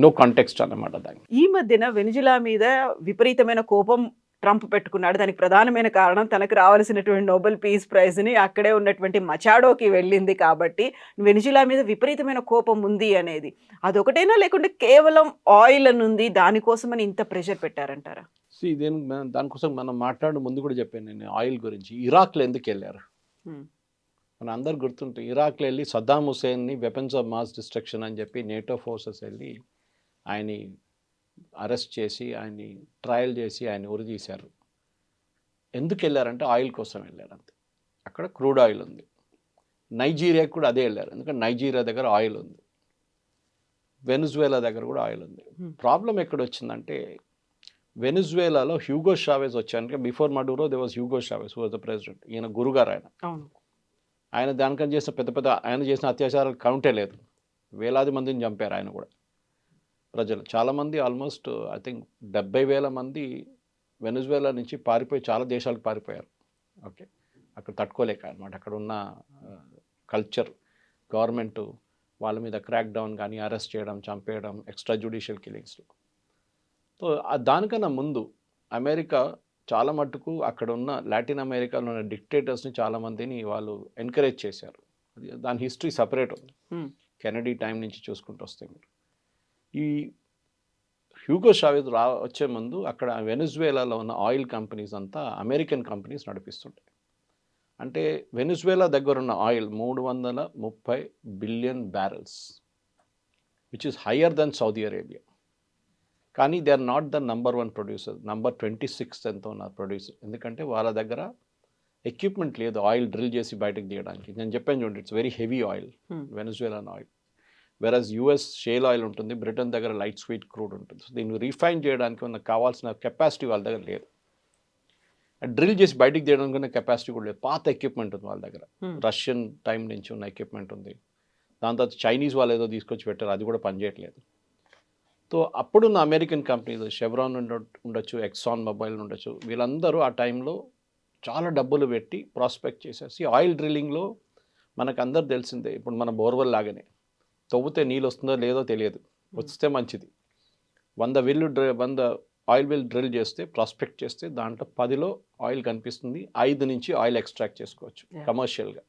[SPEAKER 3] నో కాంటెక్స్ట్ అన్నమాట. దానికి
[SPEAKER 2] ఈ మధ్యన వెనిజులా మీద విపరీతమైన కోపం ట్రంప్ పెట్టుకున్నాడు. దానికి ప్రధానమైన కారణం తనకు రావాల్సినటువంటి నోబెల్ పీస్ ప్రైజ్ని అక్కడే ఉన్నటువంటి మచాడోకి వెళ్ళింది కాబట్టి వెనిజులా మీద విపరీతమైన కోపం ఉంది అనేది. అదొకటేనా, లేకుంటే కేవలం ఆయిల్ అని ఉంది దానికోసమని ఇంత ప్రెషర్ పెట్టారంటారా?
[SPEAKER 3] దానికోసం మనం మాట్లాడే ముందు కూడా చెప్పాను నేను ఆయిల్ గురించి. ఇరాక్లో ఎందుకు వెళ్ళారు మన అందరు గుర్తుంటే, ఇరాక్లో వెళ్ళి సద్దాం హుసేన్ని వెపన్స్ ఆఫ్ మాస్ డిస్ట్రక్షన్ అని చెప్పి నేటో ఫోర్సెస్ వెళ్ళి ఆయన్ని అరెస్ట్ చేసి, ఆయన్ని ట్రయల్ చేసి, ఆయన ఉరి తీశారు. ఎందుకు వెళ్ళారంటే ఆయిల్ కోసం వెళ్ళారు అంతే. అక్కడ క్రూడ్ ఆయిల్ ఉంది. నైజీరియాకి కూడా అదే వెళ్ళారు, ఎందుకంటే నైజీరియా దగ్గర ఆయిల్ ఉంది, వెనుజువేలా దగ్గర కూడా ఆయిల్ ఉంది. ప్రాబ్లం ఎక్కడ వచ్చిందంటే, వెనుజువేలాలో హ్యూగో షావేజ్ వచ్చాను. Before Maduro they was Hugo Chavez who was the president. ఈయన గురుగారు ఆయన దానికని చేసిన ఆయన చేసిన అత్యాచారాలు కౌంటే లేదు. వేలాది మందిని చంపారు ఆయన కూడా. ప్రజలు చాలామంది, ఆల్మోస్ట్ ఐ థింక్ 70,000 మంది వెనుజువేలా నుంచి పారిపోయి చాలా దేశాలకు పారిపోయారు. ఓకే, అక్కడ తట్టుకోలేక అనమాట. అక్కడ ఉన్న కల్చర్, గవర్నమెంటు వాళ్ళ మీద క్రాక్ డౌన్ కానీ, అరెస్ట్ చేయడం, చంపేయడం, ఎక్స్ట్రా జ్యుడిషియల్ కిల్లింగ్స్లో. సో దానికన్నా ముందు అమెరికా చాలా మట్టుకు అక్కడ ఉన్న లాటిన్ అమెరికాలో ఉన్న డిక్టేటర్స్ని చాలామందిని వాళ్ళు ఎంకరేజ్ చేశారు. దాని హిస్టరీ సపరేట్ ఉంది. కెనడీ టైం నుంచి చూసుకుంటూ వస్తే మీరు ఈ హ్యూగో షావేజ్ వచ్చే ముందు అక్కడ వెనుజువేలాలో ఉన్న ఆయిల్ కంపెనీస్ అంతా అమెరికన్ కంపెనీస్ నడిపిస్తుంటాయి. అంటే వెనుజువేలా దగ్గర ఉన్న oil 330 billion barrels, which is higher than Saudi Arabia. కానీ they are not the number 1 producer, number 26 ఎంతో ఉన్నారు ప్రొడ్యూసర్. ఎందుకంటే వాళ్ళ దగ్గర ఎక్విప్మెంట్ లేదు ఆయిల్ డ్రిల్ చేసి బయటకు తీయడానికి. నేను చెప్పాను చూడండి, it's very heavy oil, Venezuelan oil. Versus US shale oil ఉంటుంది, బ్రిటన్ దగ్గర లైట్ స్వీట్ క్రూడ్ ఉంటుంది. సో దీన్ని రీఫైన్ చేయడానికి ఉన్న కావాల్సిన కెపాసిటీ వాళ్ళ దగ్గర లేదు. డ్రిల్ చేసి బయటికి తీయడానికి ఉన్న కెపాసిటీ కూడా లేదు. పాత ఎక్విప్మెంట్ ఉంది వాళ్ళ దగ్గర, రష్యన్ టైం నుంచి ఉన్న ఎక్విప్మెంట్ ఉంది. దాని తర్వాత చైనీస్ వాళ్ళు ఏదో తీసుకొచ్చి పెట్టారు, అది కూడా పనిచేయట్లేదు. సో అప్పుడున్న అమెరికన్ కంపెనీస్ షెవ్రాన్ ఉండొచ్చు, ఎక్సాన్ మొబైల్ ఉండొచ్చు, వీళ్ళందరూ ఆ టైంలో చాలా డబ్బులు పెట్టి ప్రాస్పెక్ట్ చేసేసి ఆయిల్ డ్రిల్లింగ్లో మనకు అందరు తెలిసిందే. ఇప్పుడు మన బోర్వెల్ లాగానే తవ్వుతే నీళ్ళు వస్తుందో లేదో తెలియదు, వస్తే మంచిది. 100 ఆయిల్ వెల్ డ్రిల్ చేస్తే, ప్రాస్పెక్ట్ చేస్తే దాంట్లో 10లో ఆయిల్ కనిపిస్తుంది, 5 నుంచి ఆయిల్ ఎక్స్ట్రాక్ట్ చేసుకోవచ్చు కమర్షియల్గా.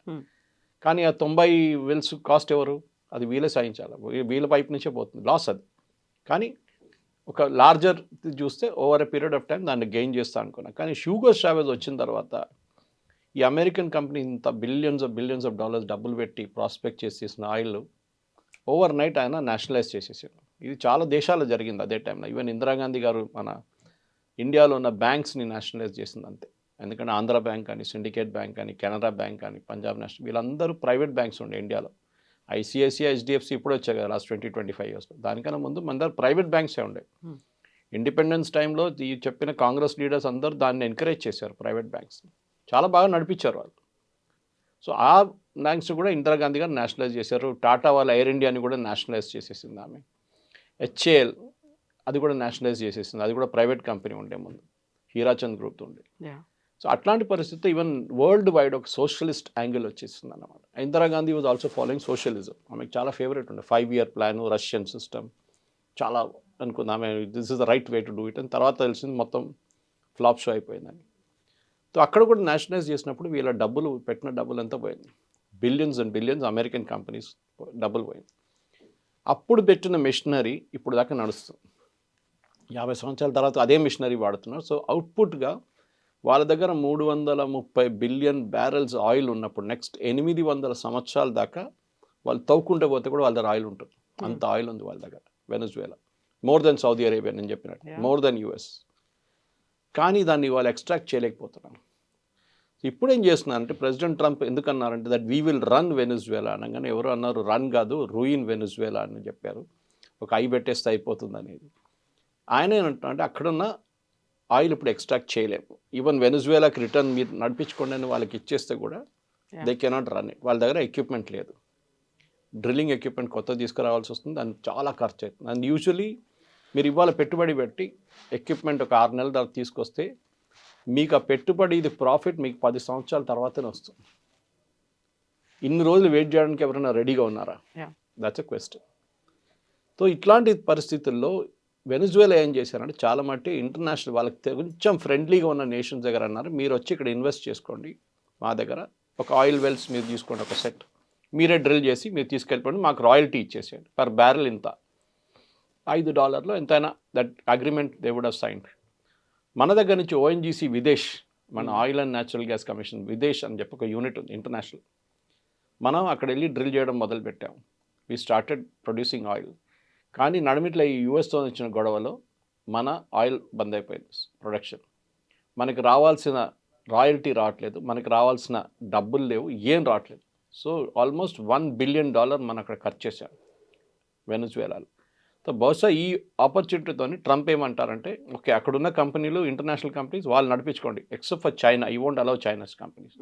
[SPEAKER 3] కానీ ఆ 90 వెల్స్ కాస్ట్ ఎవరు? అది వీళ్ళే సాధించాలి, వీళ్ళ పైప్ నుంచే పోతుంది, లాస్ అది. కానీ ఒక లార్జర్ చూస్తే over a period of time దాన్ని గెయిన్ చేస్తా అనుకున్నా. కానీ హ్యూగో చావెజ్ వచ్చిన తర్వాత ఈ అమెరికన్ కంపెనీ ఇంత బిలియన్స్ ఆఫ్ డాలర్స్ డబ్బులు పెట్టి ప్రాస్పెక్ట్ చేసేసిన ఆయిల్ ఓవర్ నైట్ ఆయన నేషనలైజ్ చేసేసారు. ఇది చాలా దేశాల్లో జరిగింది అదే టైంలో. ఈవెన్ ఇందిరాగాంధీ గారు మన ఇండియాలో ఉన్న బ్యాంక్స్ని నేషనలైజ్ చేసింది అంతే. ఎందుకంటే ఆంధ్ర బ్యాంక్ అని, సిండికేట్ బ్యాంక్ అని, కెనరా బ్యాంక్ అని, పంజాబ్ నేషనల్, వీళ్ళందరూ ప్రైవేట్ బ్యాంక్స్ ఉండే ఇండియాలో. ఐసిఐసిఐ, హెచ్డిఎఫ్సి ఇప్పుడు వచ్చాయి కదా లాస్ట్ 20-25 ఇయర్స్లో. దానికన్నా ముందు మన దగ్గర ప్రైవేట్ బ్యాంక్సే ఉండే. ఇండిపెండెన్స్ టైంలో ఈ చెప్పిన కాంగ్రెస్ లీడర్స్ అందరూ దాన్ని ఎంకరేజ్ చేశారు, ప్రైవేట్ బ్యాంక్స్ని చాలా బాగా నడిపించారు వాళ్ళు. సో ఆ బ్యాంక్స్ కూడా ఇందిరాగాంధీ గారు నేషనలైజ్ చేశారు. టాటా వాళ్ళ ఎయిర్ ఇండియాని కూడా నేషనలైజ్ చేసేసింది ఆమె. హెచ్ఏఎల్ అది కూడా నేషనలైజ్ చేసేసింది, అది కూడా ప్రైవేట్ కంపెనీ ఉండే ముందు, హీరాచంద్ గ్రూప్ ఉండే. సో అట్లాంటి పరిస్థితి ఈవెన్ వరల్డ్ వైడ్ ఒక సోషలిస్ట్ యాంగిల్ వచ్చేస్తుంది అన్నమాట. Indira Gandhi was also following socialism. ఆమెకు చాలా ఫేవరెట్ ఉండే 5-year ప్లాను, రష్యన్ సిస్టమ్ చాలా అనుకుంది ఆమె, this is the right way to do it అని. తర్వాత తెలిసింది మొత్తం ఫ్లాప్ షో అయిపోయిందని. సో అక్కడ కూడా నేషనలైజ్ చేసినప్పుడు వీళ్ళ డబ్బులు పెట్టిన డబ్బులు ఎంత పోయింది, billions and billions American companies డబ్బులు పోయింది. అప్పుడు పెట్టిన మిషనరీ ఇప్పుడు దాకా నడుస్తుంది. 50 సంవత్సరాల తర్వాత అదే మిషనరీ వాడుతున్నారు. సో అవుట్పుట్గా వాళ్ళ దగ్గర 330 బిలియన్ బ్యారెల్స్ ఆయిల్ ఉన్నప్పుడు నెక్స్ట్ 800 సంవత్సరాల దాకా వాళ్ళు తవ్వుకుంటే పోతే కూడా వాళ్ళ దగ్గర ఆయిల్ ఉంటుంది. అంత ఆయిల్ ఉంది వాళ్ళ దగ్గర వెనజువేలా, మోర్ దెన్ సౌదీ అరేబియా నేను చెప్పినట్టు, మోర్ దెన్ యుఎస్. కానీ దాన్ని వాళ్ళు ఎక్స్ట్రాక్ట్ చేయలేకపోతున్నారు. ఇప్పుడు ఏం చేస్తున్నారంటే ప్రెసిడెంట్ ట్రంప్ ఎందుకన్నారంటే that we will run Venezuela అనగానే ఎవరు అన్నారు, రన్ కాదు రూయిన్ వెనజువేలా అని చెప్పారు. ఒక ఐ పెట్టేస్తే అయిపోతుంది అనేది. ఆయన ఏమంటున్నారంటే అక్కడున్న ఆయిల్ ఇప్పుడు ఎక్స్ట్రాక్ట్ చేయలేము. ఈవెన్ వెనజువేలాకి రిటర్న్ మీరు నడిపించుకోండి అని వాళ్ళకి ఇచ్చేస్తే కూడా దే కెనాట్ రన్ ఇట్. వాళ్ళ దగ్గర ఎక్విప్మెంట్ లేదు, డ్రిల్లింగ్ ఎక్విప్మెంట్ కొత్త తీసుకురావాల్సి వస్తుంది, దానికి చాలా ఖర్చు అవుతుంది. అండ్ యూజువలీ మీరు ఇవాళ పెట్టుబడి పెట్టి ఎక్విప్మెంట్ ఒక 6 నెలల తర్వాత తీసుకొస్తే మీకు ఆ పెట్టుబడి ఇది ప్రాఫిట్ మీకు 10 సంవత్సరాల తర్వాతనే వస్తుంది. ఇన్ని రోజులు వెయిట్ చేయడానికి ఎవరైనా రెడీగా ఉన్నారా? That's a question. సో ఇట్లాంటి పరిస్థితుల్లో వెనజువేలా ఏం చేశారంటే చాలా మట్టి ఇంటర్నేషనల్ వాళ్ళకి కొంచెం ఫ్రెండ్లీగా ఉన్న నేషన్స్ దగ్గర అన్నారు, మీరు వచ్చి ఇక్కడ ఇన్వెస్ట్ చేసుకోండి, మా దగ్గర ఒక ఆయిల్ వెల్స్ మీరు తీసుకోండి, ఒక సెట్ మీరే డ్రిల్ చేసి మీరు తీసుకెళ్ళిపోండి, మాకు రాయల్టీ ఇచ్చేసేయండి, పర్ బ్యారెల్ ఇంత, $5 ఎంతైనా, that agreement they would have signed. మన దగ్గర నుంచి ఓఎన్జీసీ విదేశ్, మన oil and natural gas commission Videsh అని చెప్పి ఒక యూనిట్ ఉంది ఇంటర్నేషనల్. మనం అక్కడ వెళ్ళి డ్రిల్ చేయడం మొదలుపెట్టాం. We started producing oil. కానీ నడిమిట్ల ఈ యూఎస్తో వచ్చిన గొడవలో మన ఆయిల్ బంద్ అయిపోయింది ప్రొడక్షన్. మనకి రావాల్సిన రాయల్టీ రావట్లేదు, మనకి రావాల్సిన డబ్బులు లేవు, ఏం రావట్లేదు. సో ఆల్మోస్ట్ $1 బిలియన్ మనం అక్కడ ఖర్చు చేశాం వెనజువేలాలో. సో బహుశా ఈ ఆపర్చునిటీతో ట్రంప్ ఏమంటారంటే ఓకే అక్కడున్న కంపెనీలు ఇంటర్నేషనల్ కంపెనీస్ వాళ్ళు నడిపించుకోండి, except for China, you won't allow China's companies.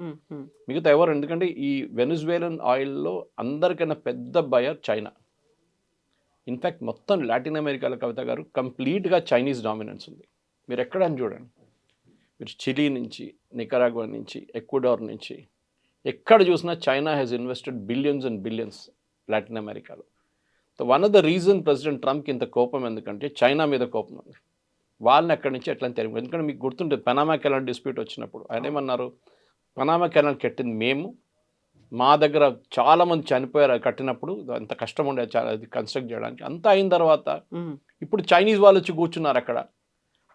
[SPEAKER 3] మిగతా ఎవరు, ఎందుకంటే ఈ వెనజువేలన్ ఆయిల్లో అందరికైనా పెద్ద బయర్ చైనా. ఇన్ఫ్యాక్ట్ మొత్తం లాటిన్ అమెరికాలో కవిత గారు కంప్లీట్గా చైనీస్ డామినెన్స్ ఉంది. మీరు ఎక్కడని చూడండి, మీరు చిలీ నుంచి, నికరాగ్వా నుంచి, ఎక్వడార్ నుంచి ఎక్కడ చూసినా China has invested billions and billions Latin అమెరికాలో. So one of the reason president ట్రంప్కి ఇంత కోపం ఎందుకంటే చైనా మీద కోపం ఉంది. వాళ్ళని అక్కడి నుంచి ఎట్లా తెలియదు. ఎందుకంటే మీకు గుర్తుంటుంది పనామా కెనాల్ డిస్ప్యూట్ వచ్చినప్పుడు ఆయన ఏమన్నారు, పనామా కెనాల్ కట్టింది మేము, మా దగ్గర చాలామంది చనిపోయారు కట్టినప్పుడు, అంత కష్టం ఉండేది చాలా అది కన్స్ట్రక్ట్ చేయడానికి. అంతా అయిన తర్వాత ఇప్పుడు చైనీస్ వాళ్ళు వచ్చి కూర్చున్నారు అక్కడ,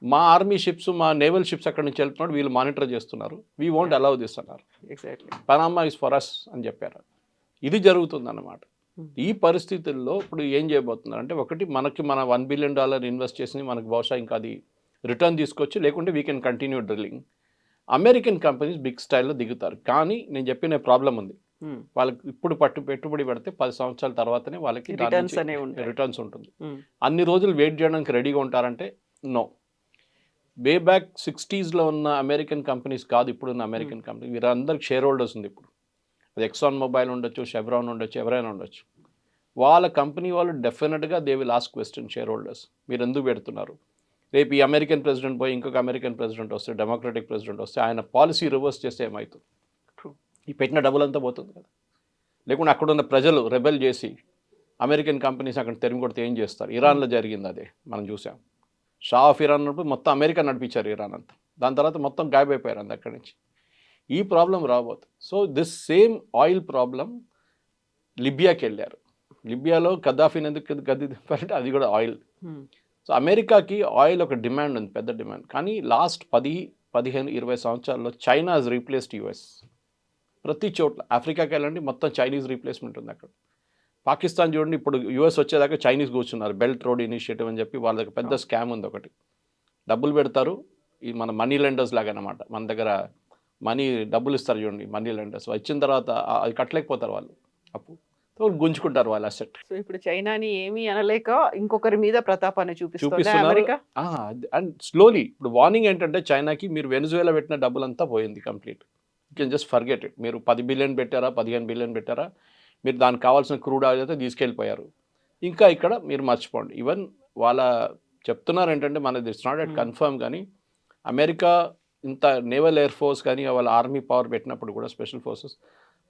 [SPEAKER 3] మా ఆర్మీ షిప్స్, మా నేవల్ షిప్స్ అక్కడి నుంచి వెళ్తున్నాడు, వీళ్ళు మానిటర్ చేస్తున్నారు, వీ వోంట్ అలౌ దిస్ అన్నారు.
[SPEAKER 2] Exactly
[SPEAKER 3] Panama is for us అని చెప్పారు. ఇది జరుగుతుంది అన్నమాట. ఈ పరిస్థితుల్లో ఇప్పుడు ఏం చేయబోతున్నారు అంటే ఒకటి మనకి మన $1 బిలియన్ ఇన్వెస్ట్ చేసి మనకు బహుశా ఇంకా అది రిటర్న్ తీసుకొచ్చి, లేకుంటే we can continue drilling. American companies big స్టైల్లో దిగుతారు. కానీ నేను చెప్పిన ప్రాబ్లం ఉంది. వాళ్ళకి ఇప్పుడు పెట్టుబడి పెడితే 10 సంవత్సరాల తర్వాతనే వాళ్ళకి
[SPEAKER 2] రిటర్న్స్ అనేవి ఉంటాయి.
[SPEAKER 3] రిటర్న్స్ ఉంటుంది. అన్ని రోజులు వెయిట్ చేయడానికి రెడీగా ఉంటారంటే నో. వే బ్యాక్ 60స్లో ఉన్న అమెరికన్ కంపెనీస్ కాదు ఇప్పుడున్న అమెరికన్ కంపెనీ. వీరందరికి షేర్ హోల్డర్స్ ఉంది ఇప్పుడు. అది ఎక్సాన్ మొబైల్ ఉండొచ్చు, షెవ్రాన్ ఉండొచ్చు, ఎవరైనా ఉండొచ్చు. వాళ్ళ కంపెనీ వాళ్ళు డెఫినెట్గా they will ask question share holders, మీరు ఎందుకు పెడుతున్నారు? రేపు ఈ అమెరికన్ ప్రెసిడెంట్ పోయి ఇంకొక అమెరికన్ ప్రెసిడెంట్ వస్తే, డెమోక్రటిక్ ప్రెసిడెంట్ వస్తే ఆయన పాలసీ రివర్స్ చేస్తే ఏమవుతుంది? ఈ పెట్టిన డబ్బులంతా పోతుంది కదా. లేకుంటే అక్కడున్న ప్రజలు రెబెల్ చేసి అమెరికన్ కంపెనీస్ అక్కడ తెరిమి కొడితే ఏం చేస్తారు? ఇరాన్లో జరిగింది అదే మనం చూసాం. షా ఆఫ్ ఇరాన్ ఉన్నప్పుడు మొత్తం అమెరికా నడిపించారు ఇరాన్ అంతా. దాని తర్వాత మొత్తం గాయబైపోయారు అంత అక్కడి నుంచి. ఈ ప్రాబ్లం రాబోతుంది. So this same oil problem లిబియాకి వెళ్ళారు. లిబియాలో కద్దాఫీని ఎందుకు గద్దె దింపారంటే అది కూడా ఆయిల్. సో అమెరికాకి ఆయిల్ ఒక డిమాండ్ ఉంది, పెద్ద డిమాండ్. కానీ లాస్ట్ 10, 15, 20 సంవత్సరాల్లో చైనా హస్ రీప్లేస్డ్ యుఎస్. ప్రతి చోట్ల ఆఫ్రికాకి వెళ్ళండి మొత్తం చైనీస్ రీప్లేస్మెంట్ ఉంది అక్కడ. పాకిస్తాన్ చూడండి, ఇప్పుడు యుఎస్ వచ్చేదాకా చైనీస్ కూర్చున్నారు. బెల్ట్ రోడ్ ఇనిషియేటివ్ అని చెప్పి వాళ్ళ దగ్గర పెద్ద స్కామ్ ఉంది ఒకటి. డబ్బులు పెడతారు, ఈ మన మనీ లెండర్స్ లాగా అనమాట. మన దగ్గర డబ్బులు ఇస్తారు చూడండి, మనీ లెండర్స్. ఇచ్చిన తర్వాత అది కట్టలేకపోతారు వాళ్ళు, అప్పు గుంజుకుంటారు వాళ్ళ అసెట్.
[SPEAKER 2] సో ఇప్పుడు చైనాని ఏమీ అనలేక ఇంకొకరి మీద ప్రతాపాన్ని చూపిస్తున్నారు.
[SPEAKER 3] అండ్ స్లోలీ ఇప్పుడు వార్నింగ్ ఏంటంటే చైనాకి, మీరు వెనిజువేలా పెట్టిన డబ్బులంతా పోయింది complete. You can just forget it. మీరు 10 బిలియన్ పెట్టారా, 15 బిలియన్ పెట్టారా, మీరు దానికి కావాల్సిన క్రూడ్ ఆయిల్ అయితే తీసుకెళ్ళిపోయారు. ఇంకా ఇక్కడ మీరు మర్చిపోండి. ఈవెన్ వాళ్ళ చెప్తున్నారు ఏంటంటే మనది ఇట్స్ నాట్ ఎట్ కన్ఫర్మ్, కానీ అమెరికా ఇంత నేవల్ ఎయిర్ ఫోర్స్ కానీ వాళ్ళ ఆర్మీ పవర్ పెట్టినప్పుడు కూడా స్పెషల్ ఫోర్సెస్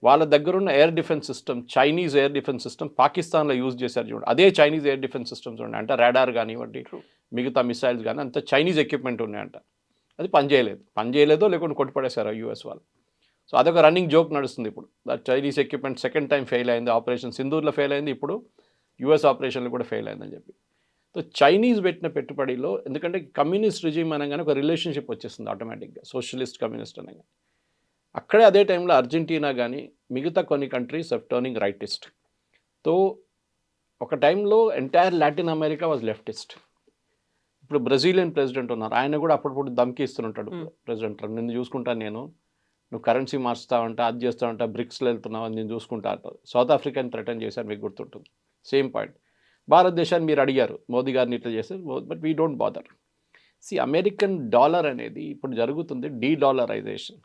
[SPEAKER 3] వాళ్ళ దగ్గర ఉన్న air defence system, Chinese air defence system పాకిస్తాన్లో యూజ్ చేశారు చూడండి. అదే చైనీస్ ఎయిర్ డిఫెన్స్ సిస్టమ్స్ ఉన్నాయి అంటే రాడార్ కానివ్వండి, మిగతా మిసైల్స్ కానీ అంత చైనీస్ ఎక్విప్మెంట్ ఉన్నాయంట. అది పనిచేయలేదో లేకుంటే కొట్టిపడేశారు యూఎస్ వాళ్ళు. సో అదొక రన్నింగ్ జోక్ నడుస్తుంది ఇప్పుడు. Chinese equipment second time fail అయింది, ఆపరేషన్ సింధూర్లో ఫెయిల్ అయింది, ఇప్పుడు యూఎస్ ఆపరేషన్లో కూడా ఫెయిల్ అయిందని చెప్పి. సో చైనీస్ పెట్టిన పెట్టుబడిలో, ఎందుకంటే కమ్యూనిస్ట్ రిజిమ్ అనగానే ఒక రిలేషన్షిప్ వచ్చేస్తుంది ఆటోమేటిక్గా, సోషలిస్ట్ కమ్యూనిస్ట్ అనగా. అక్కడే అదే టైంలో అర్జెంటీనా కానీ మిగతా కొన్ని కంట్రీస్ ఆఫ్ టర్నింగ్ రైటిస్ట్. తో ఒక టైంలో entire Latin America was leftist. ఇప్పుడు బ్రెజిలియన్ ప్రెసిడెంట్ ఉన్నారు, ఆయన కూడా అప్పుడప్పుడు ధమ్కి ఇస్తుంటాడు. ప్రెసిడెంట్ నిన్ను చూసుకుంటాను, నువ్వు కరెన్సీ మార్చుతావంట, అది చేస్తావంట, బ్రిక్స్లో వెళ్తున్నావు అని నేను చూసుకుంటా అంటారు. సౌత్ ఆఫ్రికాని థ్రెటన్ చేశారు, మీకు గుర్తుంటుంది. Same point. భారతదేశాన్ని మీరు అడిగారు మోదీ గారిని ఇట్లా చేస్తే, but we don't bother. American dollar అనేది ఇప్పుడు జరుగుతుంది డీడాలరైజేషన్.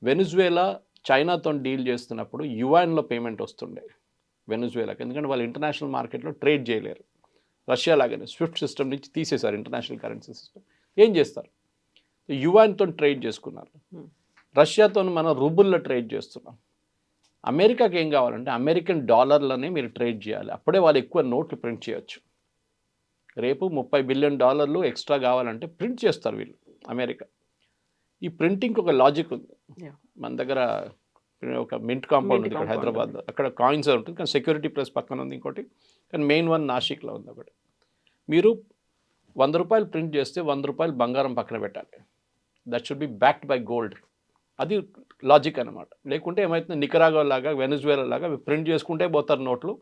[SPEAKER 3] వెనిజువేలా చైనాతో డీల్ చేస్తున్నప్పుడు యువాన్లో పేమెంట్ వస్తుండే వెనిజువేలాకి, ఎందుకంటే వాళ్ళు ఇంటర్నేషనల్ మార్కెట్లో ట్రేడ్ చేయలేరు. రష్యా లాగానే స్విఫ్ట్ సిస్టమ్ నుంచి తీసేశారు ఇంటర్నేషనల్ కరెన్సీ సిస్టమ్. ఏం చేస్తారు? యువాన్తో ట్రేడ్ చేసుకున్నారు. రష్యాతో మనం రూబుల్లో ట్రేడ్ చేస్తున్నాం. అమెరికాకి ఏం కావాలంటే అమెరికన్ డాలర్లనే మీరు ట్రేడ్ చేయాలి, అప్పుడే వాళ్ళు ఎక్కువ నోట్లు ప్రింట్ చేయొచ్చు. రేపు $30 బిలియన్ ఎక్స్ట్రా కావాలంటే ప్రింట్ చేస్తారు వీళ్ళు అమెరికా. ఈ ప్రింటింగ్కి ఒక లాజిక్ ఉంది. మన దగ్గర ఒక మింట్ కాంపౌండ్ ఉంది ఇక్కడ హైదరాబాద్లో, అక్కడ కాయిన్స్ ఉంటుంది, కానీ సెక్యూరిటీ ప్రెస్ పక్కన ఉంది ఇంకోటి, కానీ మెయిన్ వన్ నాసిక్లో ఉంది ఒకటి. మీరు ₹100 ప్రింట్ చేస్తే ₹100 బంగారం పక్కన పెట్టాలి. That should be backed buy gold. అది లాజిక్ అనమాట. లేకుంటే ఏమవుతుంది, నికరాగో లాగా వెనిజువేలా లాగా ప్రింట్ చేసుకుంటే పోతారు నోట్లు.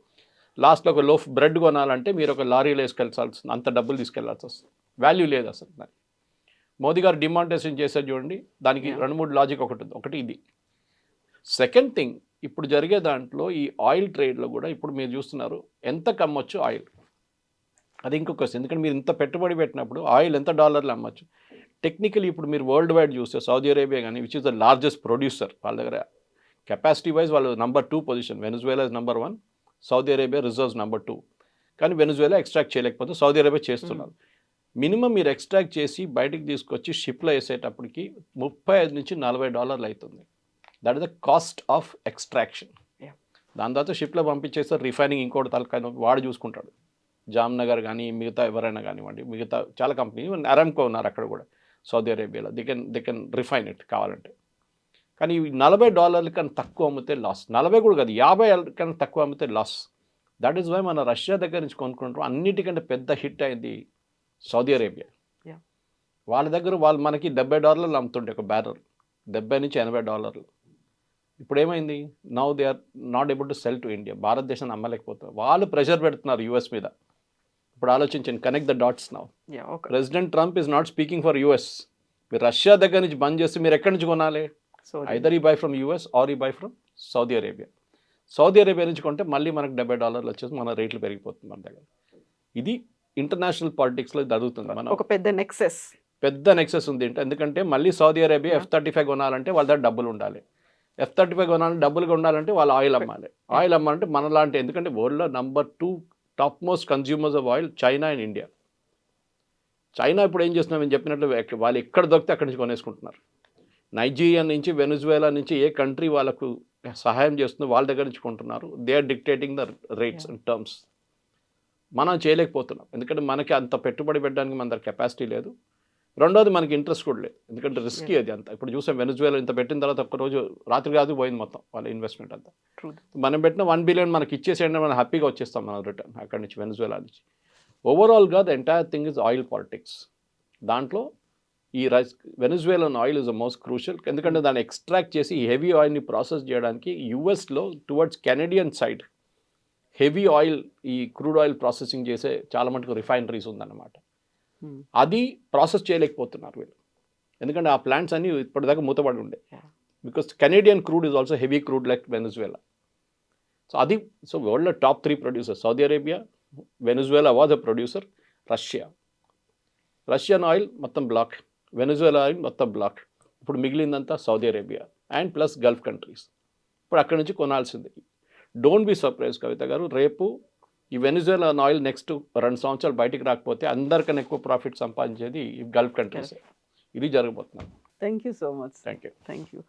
[SPEAKER 3] లాస్ట్లో ఒక లోఫ్ బ్రెడ్ కొనాలంటే మీరు ఒక లారీలో వేసుకెళ్ళాల్సి, అంత డబ్బులు తీసుకెళ్లాల్సి వస్తుంది. వాల్యూ లేదు అసలు దానికి. మోదీ గారు డిమానిటైజేషన్ చేశారు చూడండి, దానికి 2-3 లాజిక్ ఒకటి ఉంది. ఒకటి ఇది. సెకండ్ థింగ్, ఇప్పుడు జరిగే దాంట్లో ఈ ఆయిల్ ట్రేడ్లో కూడా ఇప్పుడు మీరు చూస్తున్నారు ఎంత కమ్మొచ్చు ఆయిల్. అది ఇంకొక క్వశ్చన్, ఎందుకంటే మీరు ఇంత పెట్టుబడి పెట్టినప్పుడు ఆయిల్ ఎంత డాలర్లు అమ్మచ్చు. టెక్నికలీ ఇప్పుడు మీరు వరల్డ్ వైడ్ చూస్తే సౌదీ అరేబియా కానీ, which is the largest producer, వాళ్ళ దగ్గర కెపాసిటీ వైజ్ వాళ్ళు number 2 position. Venezuela is number 1, Saudi Arabia reserves number 2. కానీ వెనిజువేలా ఎక్స్ట్రాక్ట్ చేయలేకపోతే సౌదీ అరేబియా చేస్తున్నారు. మినిమం మీరు ఎక్స్ట్రాక్ట్ చేసి బయటికి తీసుకొచ్చి షిప్లో వేసేటప్పటికి $35 నుంచి $40 అవుతుంది. That is the cost of extraction. దాని తర్వాత షిప్లో పంపించేస్తారు, రిఫైనింగ్ ఇంకోటి తలకాయ వాడు చూసుకుంటాడు. జామ్నగర్ కానీ మిగతా ఎవరైనా కానివ్వండి, మిగతా చాలా కంపెనీ, అరామ్కో ఉన్నారు అక్కడ కూడా సౌదీ అరేబియాలో, దే కెన్ రిఫైన్ ఇట్ కావాలంటే. కానీ $40 కన్నా తక్కువ అమ్మితే లాస్. 40 కూడా కాదు, 50 కన్నా తక్కువ అమ్మితే లాస్. దట్ ఈస్ వై మన రష్యా దగ్గర నుంచి కొనుక్కుంటాం. అన్నిటికంటే పెద్ద హిట్ అయింది సౌదీ అరేబియా. వాళ్ళ దగ్గర వాళ్ళు మనకి $70 అమ్ముతుండే ఒక బ్యారల్, $70 నుంచి $80. ఇప్పుడు ఏమైంది, now they are not able to sell to India. భారతదేశాన్ని అమ్మలేకపోతారు. వాళ్ళు ప్రెషర్ పెడుతున్నారు యూఎస్ మీద. ఇప్పుడు ఆలోచించండి, connect the dots now. President Trump is not speaking for US, మీరు రష్యా దగ్గర నుంచి బంద్ చేస్తే మీరు ఎక్కడి నుంచి కొనాలి?
[SPEAKER 2] So
[SPEAKER 3] either we buy from US or we buy from Saudi Arabia. Saudi Arabia నుంచి కొంటే మళ్ళీ మనకు $70 వచ్చేసి మన రేట్లు పెరిగిపోతుంది మన దగ్గర. ఇది ఇంటర్నేషనల్ పాలిటిక్స్లో జరుగుతుంది. మనం
[SPEAKER 2] ఒక పెద్ద నెక్సెస్.
[SPEAKER 3] పెద్ద నెక్సెస్ ఉంది ఎందుకంటే మళ్ళీ సౌదీ అరేబియా F-35 కొనాలంటే వాళ్ళ దగ్గర డబ్బులు ఉండాలి. F-35 కొనాలంటే డబ్బులు ఉండాలంటే వాళ్ళు ఆయిల్ అమ్మాలి. ఆయిల్ అమ్మాలంటే మనలాంటి, ఎందుకంటే వరల్డ్లో number 2 top most consumers of oil China and India. China ఇప్పుడు ఏం చేస్తున్నాం నేను చెప్పినట్లు వాళ్ళు ఎక్కడ దొరికితే అక్కడి నుంచి కొనేసుకుంటున్నారు. నైజీరియా నుంచి, వెనుజువేలా నుంచి ఏ కంట్రీ వాళ్ళకు సహాయం చేస్తుందో వాళ్ళ దగ్గర నుంచి కొంటున్నారు. They are dictating the rates and terms. మనం చేయలేకపోతున్నాం ఎందుకంటే మనకి అంత పెట్టుబడి పెట్టడానికి మన దగ్గర కెపాసిటీ లేదు. రెండోది మనకి ఇంట్రెస్ట్ కూడా లేదు ఎందుకంటే రిస్కీ అది అంతా. ఇప్పుడు చూసాం వెనుజువేలా ఇంత పెట్టిన తర్వాత ఒక్కరోజు రాత్రి కాదు పోయింది మొత్తం వాళ్ళ ఇన్వెస్ట్మెంట్ అంతా. మనం పెట్టిన $1 బిలియన్ మనకి ఇచ్చేసేయండి, మనం హ్యాపీగా వచ్చేస్తాం మనం రిటర్న్ అక్కడి నుంచి వెనుజువేలా నుంచి. ఓవరాల్గా the entire thing is oil politics. దాంట్లో ఈ Venezuelan oil is the most crucial ఎందుకంటే దాన్ని ఎక్స్ట్రాక్ట్ చేసి ఈ హెవీ ఆయిల్ని ప్రాసెస్ చేయడానికి యూఎస్లో towards Canadian side heavy oil, ఈ క్రూడ్ ఆయిల్ ప్రాసెసింగ్ చేసే చాలా మటుకు రిఫైనరీస్ ఉందన్నమాట. అది ప్రాసెస్ చేయలేకపోతున్నారు వీళ్ళు ఎందుకంటే ఆ ప్లాంట్స్ అన్నీ ఇప్పటిదాకా మూతపడి ఉండే. Because Canadian crude is also heavy crude like Venezuela. So అది వరల్డ్లో top 3 producer Saudi Arabia, Venezuela was a producer, Russian oil మొత్తం బ్లాక్, వెనుజువేలా ఆయిల్ మొత్తం బ్లాక్. ఇప్పుడు మిగిలిందంతా Saudi Arabia and plus Gulf countries. ఇప్పుడు అక్కడి నుంచి కొనాల్సింది. డోంట్ బి సర్ప్రైజ్ కవిత గారు, రేపు ఈ వెనుజువేలా ఆయిల్ నెక్స్ట్ 2 సంవత్సరాలు బయటికి రాకపోతే అందరికన్నా ఎక్కువ ప్రాఫిట్ సంపాదించేది ఈ గల్ఫ్ కంట్రీస్. ఇది జరగబోతున్నాను.
[SPEAKER 2] Thank you so much.
[SPEAKER 3] Thank you.
[SPEAKER 2] Thank you.